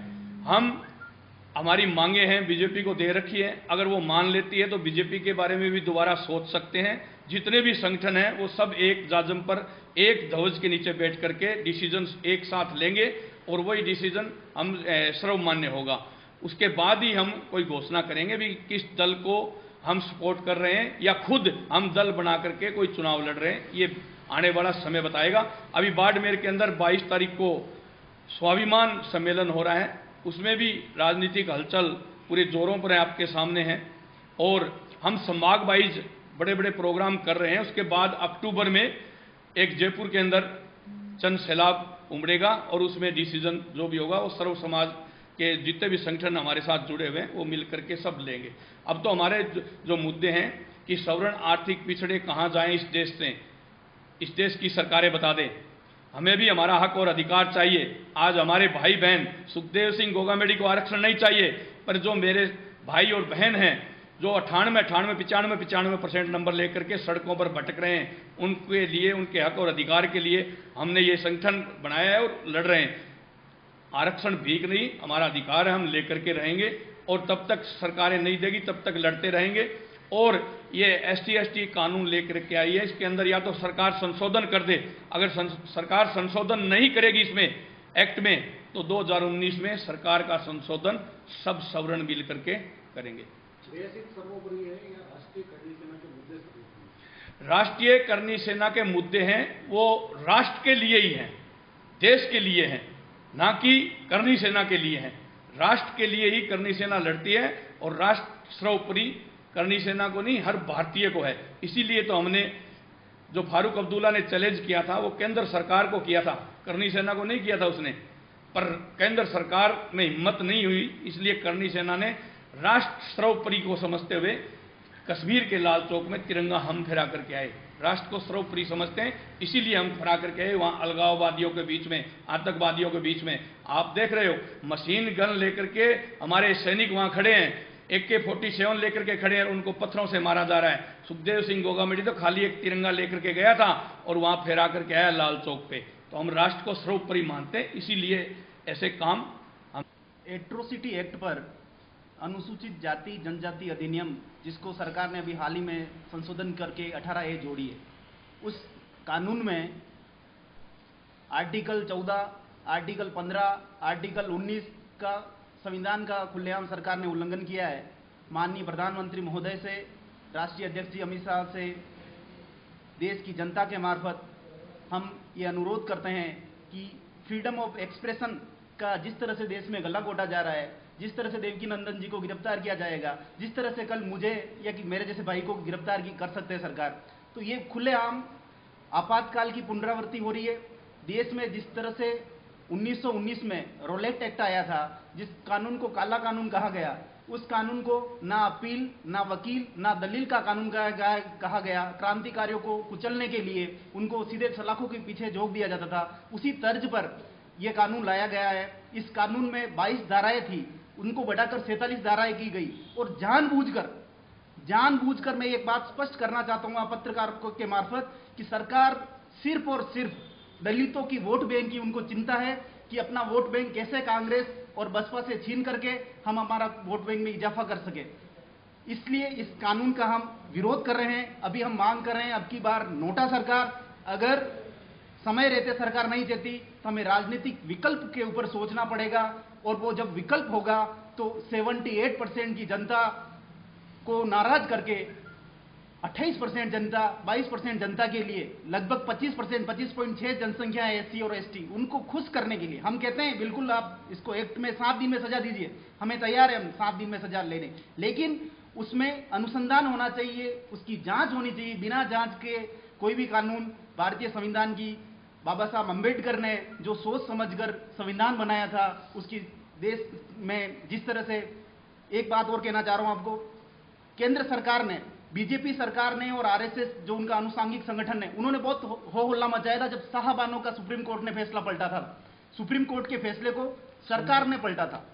हमारी मांगे हैं बीजेपी को दे रखी है, अगर वो मान लेती है तो बीजेपी के बारे में भी दोबारा सोच सकते हैं। जितने भी संगठन हैं वो सब एक जाजम पर एक ध्वज के नीचे बैठ करके डिसीजन एक साथ लेंगे और वही डिसीजन हम सर्वमान्य होगा। उसके बाद ही हम कोई घोषणा करेंगे भी किस दल को हम सपोर्ट कर रहे हैं या खुद हम दल बना करके कोई चुनाव लड़ रहे हैं, ये आने वाला समय बताएगा। अभी बाड़मेर के अंदर 22 तारीख को स्वाभिमान सम्मेलन हो रहा है, उसमें भी राजनीतिक हलचल पूरे जोरों पर आपके सामने है और हम संभाग वाइज बड़े बड़े प्रोग्राम कर रहे हैं। उसके बाद अक्टूबर में एक जयपुर के अंदर चंद सैलाब उमड़ेगा और उसमें डिसीजन जो भी होगा वो सर्व समाज के जितने भी संगठन हमारे साथ जुड़े हुए हैं वो मिल करके सब लेंगे। अब तो हमारे जो मुद्दे हैं कि सवर्ण आर्थिक पिछड़े कहाँ जाएं इस देश से, इस देश की सरकारें बता दें। हमें भी हमारा हक और अधिकार चाहिए। आज हमारे भाई बहन सुखदेव सिंह गोगामेडी को आरक्षण नहीं चाहिए, पर जो मेरे भाई और बहन हैं जो 95% नंबर लेकर के सड़कों पर भटक रहे हैं, उनके लिए, उनके हक और अधिकार के लिए हमने ये संगठन बनाया है और लड़ रहे हैं। आरक्षण भीख नहीं, हमारा अधिकार है, हम लेकर के रहेंगे और तब तक सरकारें नहीं देगी तब तक लड़ते रहेंगे। और ये ST कानून लेकर के आई है, इसके अंदर या तो सरकार संशोधन कर दे, अगर सरकार संशोधन नहीं करेगी इसमें एक्ट में, तो 2019 में सरकार का संशोधन सब सवर्ण मिल करके करेंगे। राष्ट्रीय करनी सेना के मुद्दे हैं, वो राष्ट्र के लिए ही हैं, देश के लिए हैं, ना कि करनी सेना के लिए हैं। राष्ट्र के लिए ही करनी सेना लड़ती है और राष्ट्र सर्वोपरि करनी सेना को नहीं, हर भारतीय को है। इसीलिए तो हमने जो फारूक अब्दुल्ला ने चैलेंज किया था वो केंद्र सरकार को किया था, करनी सेना को नहीं किया था उसने, पर केंद्र सरकार में हिम्मत नहीं हुई, इसलिए करनी सेना ने राष्ट्र सर्वोपरि को समझते हुए कश्मीर के लाल चौक में तिरंगा हम फहरा करके आए। राष्ट्र को सर्वोपरि समझते हैं, इसीलिए हम फहरा करके आए। वहां अलगाववादियों के बीच में, आतंकवादियों के बीच में आप देख रहे हो, मशीन गन लेकर के हमारे सैनिक वहां खड़े हैं, AK-47 लेकर के खड़े हैं, उनको पत्थरों से मारा जा रहा है। सुखदेव सिंह गोगामेडी तो खाली एक तिरंगा लेकर के गया था और वहां फहरा करके आया लाल चौक पे। तो हम राष्ट्र को सर्वोपरि मानते हैं, इसीलिए ऐसे काम हम। एट्रोसिटी एक्ट पर अनुसूचित जाति जनजाति अधिनियम, जिसको सरकार ने अभी हाल ही में संशोधन करके 18A जोड़ी है, उस कानून में आर्टिकल 14, आर्टिकल 15, आर्टिकल 19 का संविधान का खुलेआम सरकार ने उल्लंघन किया है। माननीय प्रधानमंत्री महोदय से, राष्ट्रीय अध्यक्ष जी अमित शाह से, देश की जनता के मार्फत हम ये अनुरोध करते हैं कि फ्रीडम ऑफ एक्सप्रेशन का जिस तरह से देश में गला घोटा जा रहा है, जिस तरह से देवकी नंदन जी को गिरफ्तार किया जाएगा, जिस तरह से कल मुझे या कि मेरे जैसे भाई को गिरफ्तार कर सकते हैं सरकार, तो ये खुलेआम आपातकाल की पुनरावृत्ति हो रही है। देश में जिस तरह से 1919 में रोलेट एक्ट आया था, जिस कानून को काला कानून कहा गया, उस कानून को ना अपील, ना वकील, ना दलील का कानून कहा गया। क्रांतिकारियों को कुचलने के लिए उनको सीधे सलाखों के पीछे झोंक दिया जाता था। उसी तर्ज पर यह कानून लाया गया है। इस कानून में 22 धाराएं थी, उनको बढ़ाकर 47 धाराएं की गई। और जानबूझकर मैं एक बात स्पष्ट करना चाहता हूँ पत्रकार के मार्फत कि सरकार सिर्फ और सिर्फ दलितों की वोट बैंक की उनको चिंता है कि अपना वोट बैंक कैसे कांग्रेस और बसपा से छीन करके हम हमारा वोट बैंक में इजाफा कर सके। इसलिए इस कानून का हम विरोध कर रहे हैं। अभी हम मांग कर रहे हैं, अब की बार नोटा सरकार, अगर समय रहते सरकार नहीं देती तो हमें राजनीतिक विकल्प के ऊपर सोचना पड़ेगा। और वो जब विकल्प होगा तो 78% की जनता को नाराज करके 28% जनता, 22% जनता के लिए लगभग 25%, 25.6 जनसंख्या है SC और ST, उनको खुश करने के लिए हम कहते हैं बिल्कुल आप इसको एक्ट में 7 दिन में सजा दीजिए, हमें तैयार है हम 7 दिन में सजा लेने, लेकिन उसमें अनुसंधान होना चाहिए, उसकी जांच होनी चाहिए। बिना जांच के कोई भी कानून, भारतीय संविधान की बाबा साहब अम्बेडकर ने जो सोच समझकर संविधान बनाया था, उसकी देश में जिस तरह से, एक बात और कहना चाह रहा हूं आपको, केंद्र सरकार ने, बीजेपी सरकार ने और RSS जो उनका अनुसांगिक संगठन है, उन्होंने बहुत हो हल्ला मचाया था जब साहबानों का सुप्रीम कोर्ट ने फैसला पलटा था। सुप्रीम कोर्ट के फैसले को सरकार ने पलटा था।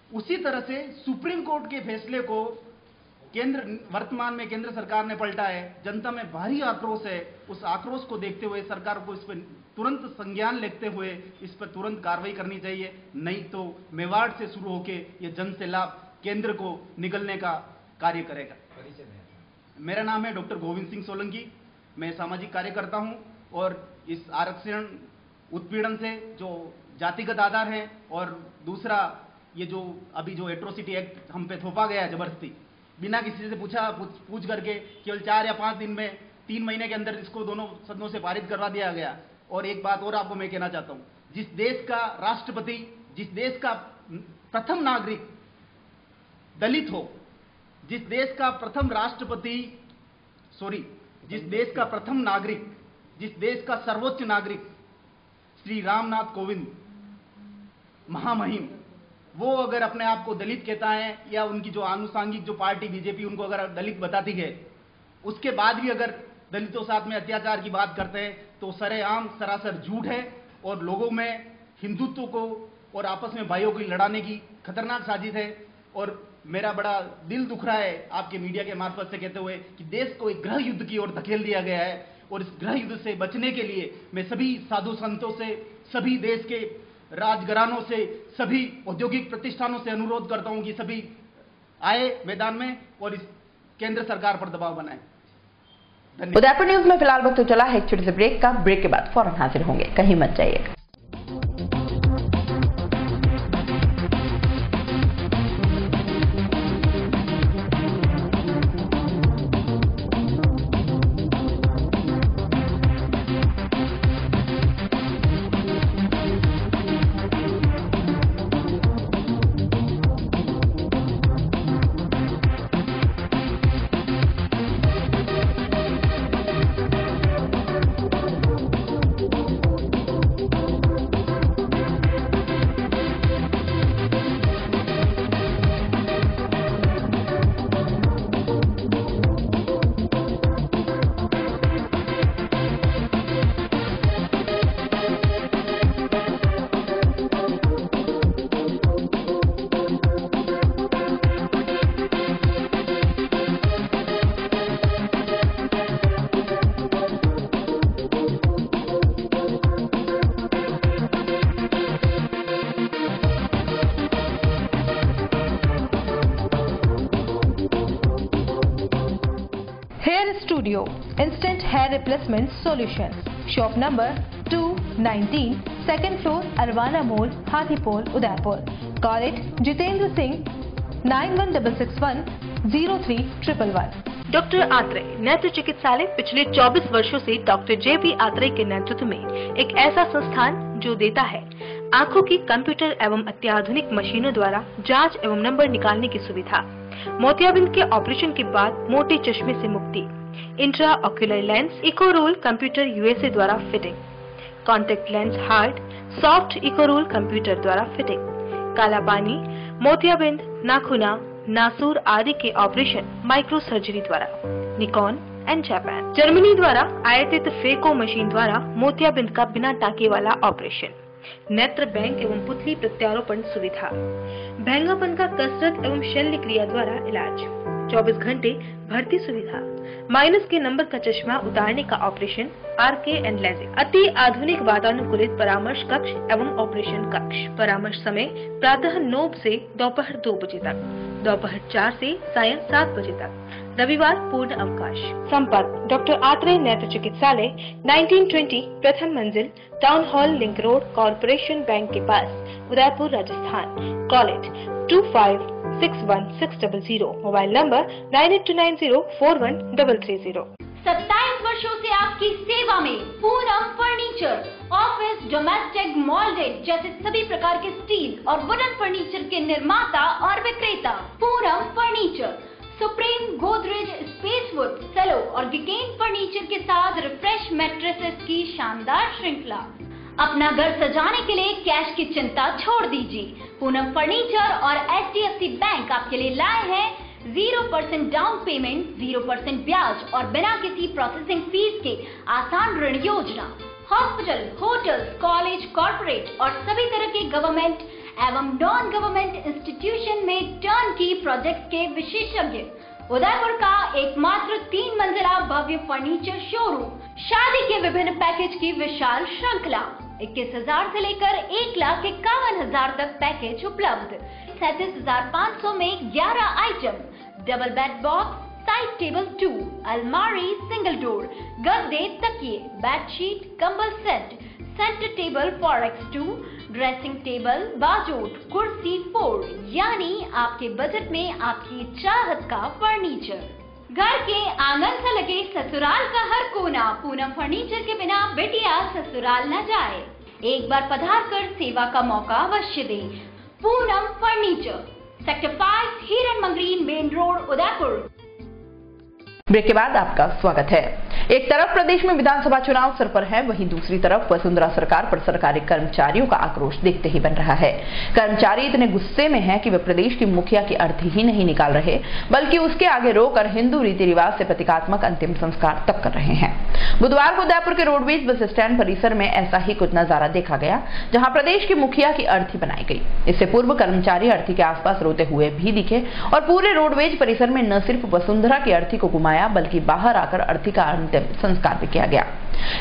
उसी तरह से सुप्रीम कोर्ट के फैसले को वर्तमान में केंद्र सरकार ने पलटा है। जनता में भारी आक्रोश है। उस आक्रोश को देखते हुए सरकार को इस पर तुरंत संज्ञान लेते हुए इस पर तुरंत कार्रवाई करनी चाहिए, नहीं तो मेवाड़ से शुरू होकर यह जन से लाभ केंद्र को निगलने का कार्य करेगा। मेरा नाम है डॉक्टर गोविंद सिंह सोलंकी, मैं सामाजिक कार्यकर्ता हूं और इस आरक्षण उत्पीड़न से जो जातिगत आधार है और दूसरा ये जो अभी जो एट्रोसिटी एक्ट हम पे थोपा गया है जबरदस्ती, बिना किसी से पूछ करके केवल 4 या 5 दिन में 3 महीने के अंदर इसको दोनों सदनों से पारित करवा दिया गया। और एक बात और आपको मैं कहना चाहता हूं, जिस देश का राष्ट्रपति, जिस देश का प्रथम नागरिक दलित हो, जिस देश का प्रथम नागरिक, जिस देश का सर्वोच्च नागरिक श्री रामनाथ कोविंद महामहिम, वो अगर अपने आप को दलित कहता है या उनकी जो आनुषांगिक जो पार्टी बीजेपी उनको अगर दलित बताती है, उसके बाद भी अगर दलितों साथ में अत्याचार की बात करते हैं तो सरेआम सरासर झूठ है और लोगों में हिंदुत्व को और आपस में भाइयों को लड़ाने की खतरनाक साजिश है। और मेरा बड़ा दिल दुख रहा है आपके मीडिया के मार्फत से कहते हुए कि देश को एक गृह युद्ध की ओर धकेल दिया गया है, और इस गृह युद्ध से बचने के लिए मैं सभी साधु संतों से, सभी देश के राजघरानों से, सभी औद्योगिक प्रतिष्ठानों से अनुरोध करता हूं कि सभी आए मैदान में और इस केंद्र सरकार पर दबाव बनाएं। उदयपुर न्यूज में फिलहाल वक्त तो चला है एक छोटे से ब्रेक का। ब्रेक के बाद फौरन हाजिर होंगे, कहीं मत जाइएगा। Studio Instant Hair Replacement Solutions, Shop number 219, second floor, Arwana Mall, Hathipol, Udaipur. Call it Jitendra Singh 9166103111. Doctor Atreya नेत्र चिकित्सालय पिछले 24 वर्षों से डॉक्टर जे.बी. आत्रेय के नेतृत्व में एक ऐसा संस्थान जो देता है आंखों की कंप्यूटर एवं अत्याधुनिक मशीनों द्वारा जांच एवं नंबर निकालने की सुविधा, मोतियाबिंद के ऑपरेशन के बाद मोटे चश्मे से मुक्ति, इंट्रा ऑक्यूलर लेंस, इको रोल कंप्यूटर यूएसए द्वारा fitting, contact lens hard soft इको रोल कंप्यूटर द्वारा फिटिंग, काला पानी, मोतियाबिंद, नाखूना, नासूर आदि के ऑपरेशन माइक्रो सर्जरी द्वारा, निकॉन एंड जापान, जर्मनी द्वारा आयातित फेको मशीन द्वारा मोतियाबिंद का बिना टाके वाला ऑपरेशन, नेत्र बैंक एवं पुतली प्रत्यारोपण सुविधा, भैंगापन का कसरत एवं शल्य क्रिया द्वारा इलाज, 24 घंटे भर्ती सुविधा, माइनस के नंबर का चश्मा उतारने का ऑपरेशन, आरके एंड लेजिक, अति आधुनिक वातानुकूलित परामर्श कक्ष एवं ऑपरेशन कक्ष, परामर्श समय प्रातः 9 से दोपहर 2 बजे तक, दोपहर 4 से सायं 7 बजे तक, रविवार पूर्ण अवकाश। संपर्क डॉक्टर आत्रेय नेत्र चिकित्सालय 1920 प्रथम मंजिल, town hall, link road, corporation bank के पास, Udaipur, Rajasthan. Call it 256160, mobile number 9829041330। 27 वर्षों से आपकी सेवा में Poonam furniture, office, domestic, moulded जैसे सभी प्रकार के स्टील और वुडन फर्नीचर के निर्माता और विक्रेता। Poonam furniture Supreme, Godrej, Spacewood, Cello और गिकेन फर्नीचर के साथ रिफ्रेश मैट्रेसेस की शानदार श्रृंखला। अपना घर सजाने के लिए कैश की चिंता छोड़ दीजिए। पूनम फर्नीचर और HDFC बैंक आपके लिए लाए हैं 0% डाउन पेमेंट, 0% ब्याज और बिना किसी प्रोसेसिंग फीस के आसान ऋण योजना। हॉस्पिटल, होटल्स, कॉलेज, कॉर्पोरेट और सभी तरह के गवर्नमेंट एवं नॉन गवर्नमेंट इंस्टीट्यूशन में टर्न की प्रोजेक्ट के विशेषज्ञ। उदयपुर का एकमात्र 3 मंजिला भव्य फर्नीचर शोरूम, शादी के विभिन्न पैकेज की विशाल श्रृंखला, 21,000 से लेकर 1,51,000 तक पैकेज उपलब्ध। 37,500 में 11 item, double bed box, side table 2, अलमारी, सिंगल डोर, गद्दे, तकिए, बेडशीट, कंबल set, centre table 4x2, dressing table, बाजोट, कुर्सी 4, यानी आपके बजट में आपकी चाहत का फर्नीचर। घर के आंगन से लगे ससुराल का हर कोना, पूनम फर्नीचर के बिना बेटिया ससुराल न जाए। एक बार पधार कर सेवा का मौका अवश्य दे। Poonam furniture, sector 5, Hiran Magri, main road, Udaipur. Break के बाद आपका स्वागत है। एक तरफ प्रदेश में विधानसभा चुनाव सर पर है, वहीं दूसरी तरफ वसुंधरा सरकार पर सरकारी कर्मचारियों का आक्रोश देखते ही बन रहा है। कर्मचारी इतने गुस्से में हैं कि वे प्रदेश की मुखिया की अर्थी ही नहीं निकाल रहे, बल्कि उसके आगे रोकर हिंदू रीति रिवाज से प्रतीकात्मक अंतिम संस्कार तक कर रहे हैं। बुधवार को उदयपुर के रोडवेज बस स्टैंड परिसर में ऐसा ही कुछ नजारा देखा गया, जहां प्रदेश की मुखिया की अर्थी बनाई गई। इससे पूर्व कर्मचारी अर्थी के आसपास रोते हुए भी दिखे और पूरे रोडवेज परिसर में न सिर्फ वसुंधरा की अर्थी को घुमाया, बल्कि बाहर आकर अर्थी का अंतिम संस्कार भी किया गया।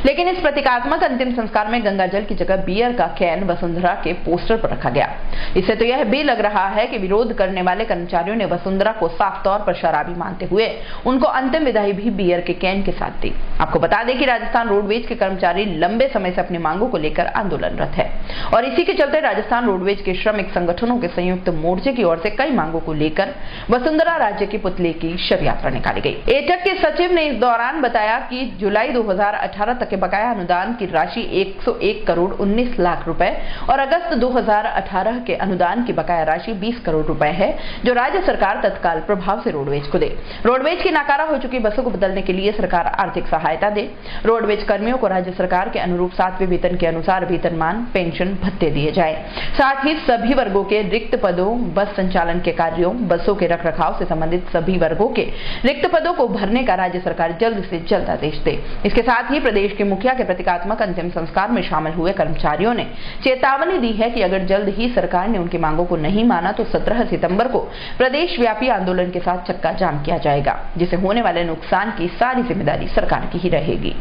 लेकिन इस प्रतीकात्मक अंतिम संस्कार में गंगा जल की जगह बियर का कैन वसुंधरा के पोस्टर पर रखा गया। इससे तो यह भी लग रहा है कि विरोध करने वाले कर्मचारियों ने वसुंधरा को साफ तौर पर शराबी मानते हुए उनको अंतिम विदाई भी बियर के कैन के साथ दी। आपको बता दें कि राजस्थान रोडवेज के कर्मचारी लंबे समय से अपनी मांगों को लेकर आंदोलनरत है और इसी के चलते राजस्थान रोडवेज के श्रमिक संगठनों के संयुक्त मोर्चे की ओर से कई मांगों को लेकर वसुंधरा राज्य के पुतले की शव यात्रा निकाली गई। एटक के सचिव ने इस दौरान बताया कि जुलाई 2018 तक के बकाया अनुदान की राशि 101 करोड़ 19 लाख रुपए और अगस्त 2018 के अनुदान की बकाया राशि 20 करोड़ रुपए है, जो राज्य सरकार तत्काल प्रभाव से रोडवेज को दे। रोडवेज की नाकारा हो चुकी बसों को बदलने के लिए सरकार आर्थिक सहायता दे। रोडवेज कर्मियों को राज्य सरकार के अनुरूप 7वें वेतन के अनुसार वेतनमान, पेंशन, भत्ते दिए जाए। साथ ही सभी वर्गों के रिक्त पदों, बस संचालन के कार्यों, बसों के रखरखाव से संबंधित सभी वर्गों के रिक्त पदों को भरने का राज्य सरकार जल्द से जल्द आदेश दे। इसके साथ ही प्रदेश के मुखिया के प्रतीकात्मक अंतिम संस्कार में शामिल हुए कर्मचारियों ने चेतावनी दी है कि अगर जल्द ही सरकार ने उनकी मांगों को नहीं माना तो 17 सितंबर को प्रदेश व्यापी आंदोलन के साथ चक्का जाम किया जाएगा, जिसे होने वाले नुकसान की सारी जिम्मेदारी सरकार की ही रहेगी।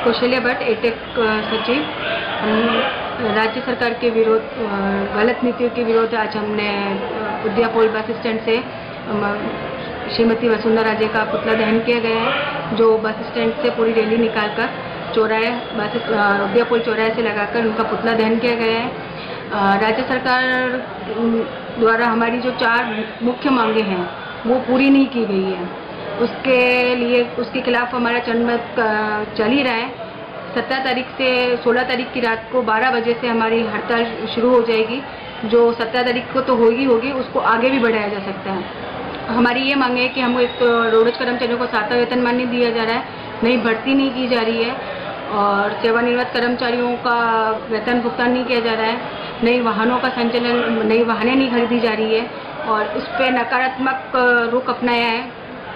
कौशल्या भट्ट, एटेक सचिव। राज्य सरकार के विरोध, गलत नीतियों के विरोध आज हमने उदयपुर बस स्टैंड से श्रीमती वसुंधरा राजे का पुतला दहन किया गया है, जो बस स्टैंड से पूरी रैली निकालकर चौराहे उदयपुर चौराहे से लगाकर उनका पुतला दहन किया गया है। राज्य सरकार द्वारा हमारी जो 4 मुख्य मांगे हैं वो पूरी नहीं की गई है, उसके खिलाफ हमारा जनमत चल ही रहा है। 17 तारीख से 16 तारीख की रात को 12 बजे से हमारी हड़ताल शुरू हो जाएगी, जो 17 तारीख को तो होगी, उसको आगे भी बढ़ाया जा सकता है। हमारी ये मांग है कि हमको एक तो रोडवेज कर्मचारियों को 7वां वेतनमान नहीं दिया जा रहा है, नई भर्ती नहीं की जा रही है और सेवानिवृत्त कर्मचारियों का वेतन भुगतान नहीं किया जा रहा है, नई वाहनों का संचालन, नई वाहनें नहीं खरीदी जा रही है और उस पर नकारात्मक रुख अपनाया है।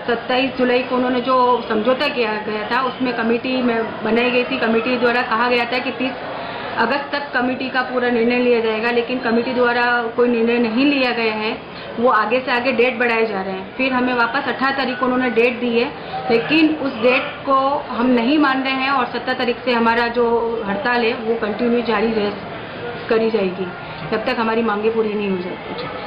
27 जुलाई को उन्होंने जो समझौता किया गया था उसमें कमेटी में बनाई गई थी। कमेटी द्वारा कहा गया था कि 30 अगस्त तक कमेटी का पूरा निर्णय लिया जाएगा, लेकिन कमेटी द्वारा कोई निर्णय नहीं लिया गया है, वो आगे से आगे डेट बढ़ाए जा रहे हैं। फिर हमें वापस 18 तारीख को उन्होंने डेट दी है, लेकिन उस डेट को हम नहीं मान रहे हैं और 17 तारीख से हमारा जो हड़ताल है वो कंटिन्यू जारी करी जाएगी जब तक हमारी मांगे पूरी नहीं हो जाती।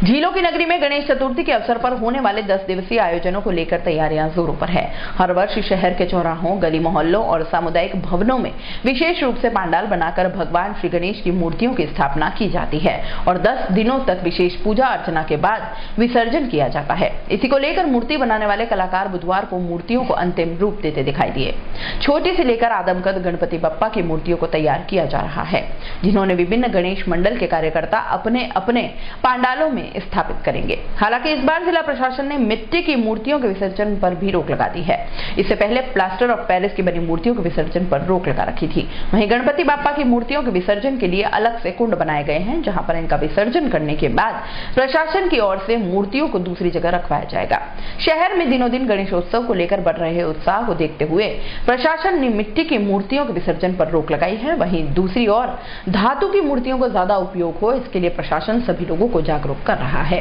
झीलों की नगरी में गणेश चतुर्थी के अवसर पर होने वाले 10 दिवसीय आयोजनों को लेकर तैयारियां जोरों पर है। हर वर्ष शहर के चौराहों, गली मोहल्लों और सामुदायिक भवनों में विशेष रूप से पंडाल बनाकर भगवान श्री गणेश की मूर्तियों की स्थापना की जाती है और 10 दिनों तक विशेष पूजा अर्चना के बाद विसर्जन किया जाता है। इसी को लेकर मूर्ति बनाने वाले कलाकार बुधवार को मूर्तियों को अंतिम रूप देते दिखाई दिए। छोटी से लेकर आदमकद गणपति बप्पा की मूर्तियों को तैयार किया जा रहा है, जिन्होंने विभिन्न गणेश मंडल के कार्यकर्ता अपने अपने पंडालों में स्थापित करेंगे। हालांकि इस बार जिला प्रशासन ने मिट्टी की मूर्तियों के विसर्जन पर भी रोक लगा दी है। इससे पहले प्लास्टर ऑफ पेरिस की बनी मूर्तियों के विसर्जन पर रोक लगा रखी थी। वहीं गणपति बाप्पा की मूर्तियों के विसर्जन के लिए अलग से कुंड बनाए गए हैं, जहां पर इनका विसर्जन करने के बाद प्रशासन की ओर से मूर्तियों को दूसरी जगह रखवाया जाएगा। शहर में दिनों दिन गणेशोत्सव को लेकर बढ़ रहे उत्साह को देखते हुए प्रशासन ने मिट्टी की मूर्तियों के विसर्जन पर रोक लगाई है। वहीं दूसरी ओर धातु की मूर्तियों का ज्यादा उपयोग हो, इसके लिए प्रशासन सभी लोगों को जागरूक कर रहा है।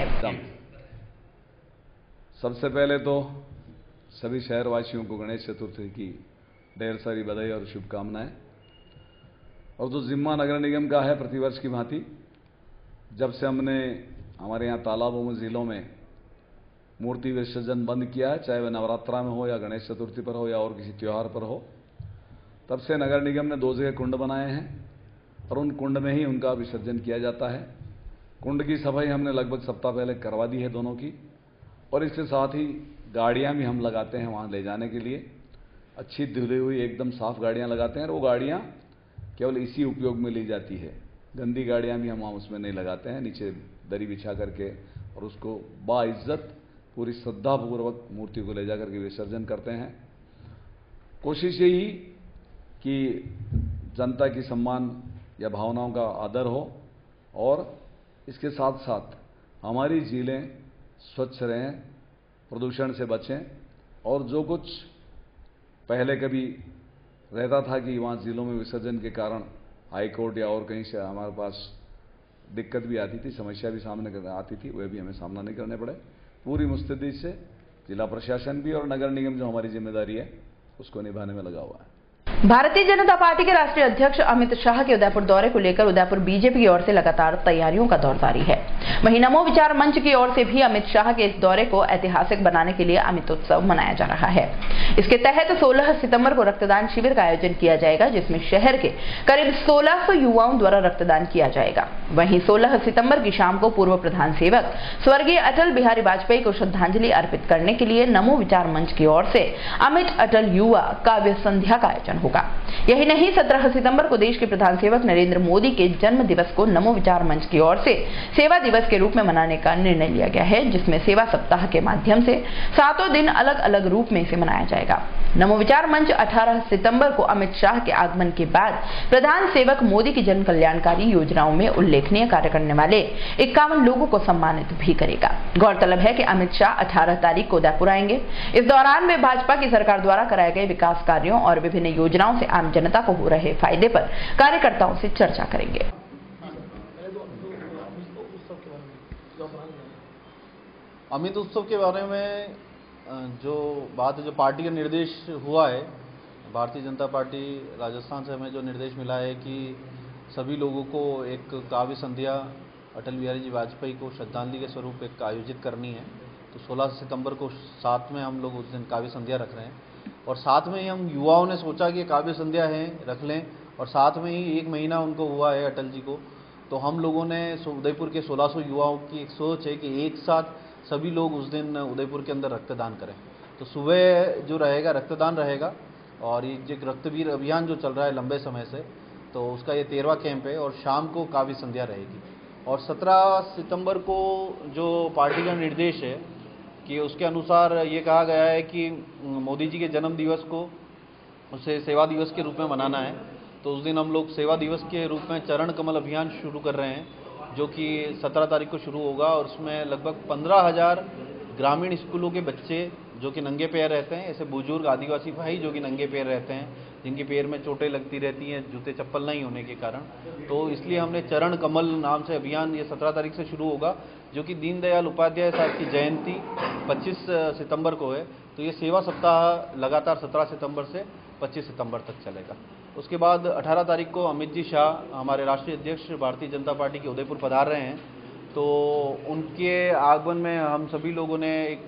सबसे पहले तो सभी शहरवासियों को गणेश चतुर्थी की ढेर सारी बधाई और शुभकामनाएं। और जो जिम्मा नगर निगम का है, प्रतिवर्ष की भांति जब से हमने हमारे यहाँ तालाबों में, जिलों में मूर्ति विसर्जन बंद किया है, चाहे वह नवरात्रा में हो या गणेश चतुर्थी पर हो या और किसी त्योहार पर हो, तब से नगर निगम ने 2 जगह कुंड बनाए हैं और उन कुंड में ही उनका विसर्जन किया जाता है। कुंड की सफाई हमने लगभग सप्ताह पहले करवा दी है दोनों की, और इसके साथ ही गाड़ियां भी हम लगाते हैं वहां ले जाने के लिए, अच्छी धुली हुई एकदम साफ गाड़ियां लगाते हैं। और वो गाड़ियां केवल इसी उपयोग में ली जाती है, गंदी गाड़ियां भी हम उसमें नहीं लगाते हैं। नीचे दरी बिछा करके और उसको बाइज्जत पूरी श्रद्धापूर्वक मूर्ति को ले जा करके विसर्जन करते हैं। कोशिश यही कि जनता की सम्मान या भावनाओं का आदर हो और इसके साथ साथ हमारी झीलें स्वच्छ रहें, प्रदूषण से बचें। और जो कुछ पहले कभी रहता था कि वहाँ झीलों में विसर्जन के कारण हाईकोर्ट या और कहीं से हमारे पास दिक्कत भी आती थी, समस्या भी सामने आती थी, वह भी हमें सामना नहीं करने पड़े। पूरी मुस्तैदी से जिला प्रशासन भी और नगर निगम जो हमारी जिम्मेदारी है उसको निभाने में लगा हुआ है। भारतीय जनता पार्टी के राष्ट्रीय अध्यक्ष अमित शाह के उदयपुर दौरे को लेकर उदयपुर बीजेपी की ओर से लगातार तैयारियों का दौर जारी है। वहीं नमो विचार मंच की ओर से भी अमित शाह के इस दौरे को ऐतिहासिक बनाने के लिए अमित उत्सव मनाया जा रहा है। इसके तहत 16 सितंबर को रक्तदान शिविर का आयोजन किया जाएगा, जिसमें शहर के करीब 1600 युवाओं द्वारा रक्तदान किया जाएगा। वहीं 16 सितंबर की शाम को पूर्व प्रधान सेवक स्वर्गीय अटल बिहारी वाजपेयी को श्रद्धांजलि अर्पित करने के लिए नमो विचार मंच की ओर से अमित अटल युवा काव्य संध्या का आयोजन होगा। यही नहीं, 17 सितंबर को देश के प्रधान सेवक नरेंद्र मोदी के जन्म दिवस को नमो विचार मंच की ओर से सेवा दिवस के रूप में मनाने का निर्णय लिया गया है, जिसमें सेवा सप्ताह के माध्यम से 7 दिन अलग अलग रूप में इसे मनाया जाएगा। नमो विचार मंच 18 सितंबर को अमित शाह के आगमन के बाद प्रधान सेवक मोदी की जन कल्याणकारी योजनाओं में उल्लेखनीय कार्य करने वाले 51 लोगों को सम्मानित भी करेगा। गौरतलब है कि अमित शाह 18 तारीख को उदयपुर आएंगे। इस दौरान वे भाजपा की सरकार द्वारा कराए गए विकास कार्यों और विभिन्न योजनाओं से आम जनता को हो रहे फायदे पर कार्यकर्ताओं से चर्चा करेंगे। अमित उत्सव के बारे में जो बात है, जो पार्टी का निर्देश हुआ है, भारतीय जनता पार्टी राजस्थान से हमें जो निर्देश मिला है कि सभी लोगों को एक काव्य संध्या अटल बिहारी जी वाजपेयी को श्रद्धांजलि के स्वरूप एक आयोजित करनी है। तो 16 सितंबर को साथ में हम लोग उस दिन काव्य संध्या रख रहे हैं और साथ में ही हम युवाओं ने सोचा कि काव्य संध्या है रख लें और साथ में ही 1 महीना उनको हुआ है अटल जी को। तो हम लोगों ने उदयपुर के 1600 युवाओं की एक सोच है कि एक साथ सभी लोग उस दिन उदयपुर के अंदर रक्तदान करें। तो सुबह जो रहेगा रक्तदान रहेगा और ये जो रक्तवीर अभियान जो चल रहा है लंबे समय से, तो उसका ये 13वां कैंप है और शाम को काव्य संध्या रहेगी। और 17 सितंबर को जो पार्टी का निर्देश है कि उसके अनुसार ये कहा गया है कि मोदी जी के जन्म दिवस को उसे सेवा दिवस के रूप में मनाना है। तो उस दिन हम लोग सेवा दिवस के रूप में चरण कमल अभियान शुरू कर रहे हैं, जो कि 17 तारीख को शुरू होगा और उसमें लगभग 15,000 ग्रामीण स्कूलों के बच्चे जो कि नंगे पैर रहते हैं, ऐसे बुजुर्ग आदिवासी भाई जो कि नंगे पैर रहते हैं, जिनके पैर में चोटें लगती रहती हैं जूते चप्पल नहीं होने के कारण, तो इसलिए हमने चरण कमल नाम से अभियान ये 17 तारीख से शुरू होगा, जो कि दीनदयाल उपाध्याय साहब की जयंती 25 सितंबर को है। तो ये सेवा सप्ताह लगातार 17 सितंबर से 25 सितंबर तक चलेगा। उसके बाद 18 तारीख को अमित जी शाह हमारे राष्ट्रीय अध्यक्ष भारतीय जनता पार्टी के उदयपुर पधार रहे हैं। तो उनके आगमन में हम सभी लोगों ने एक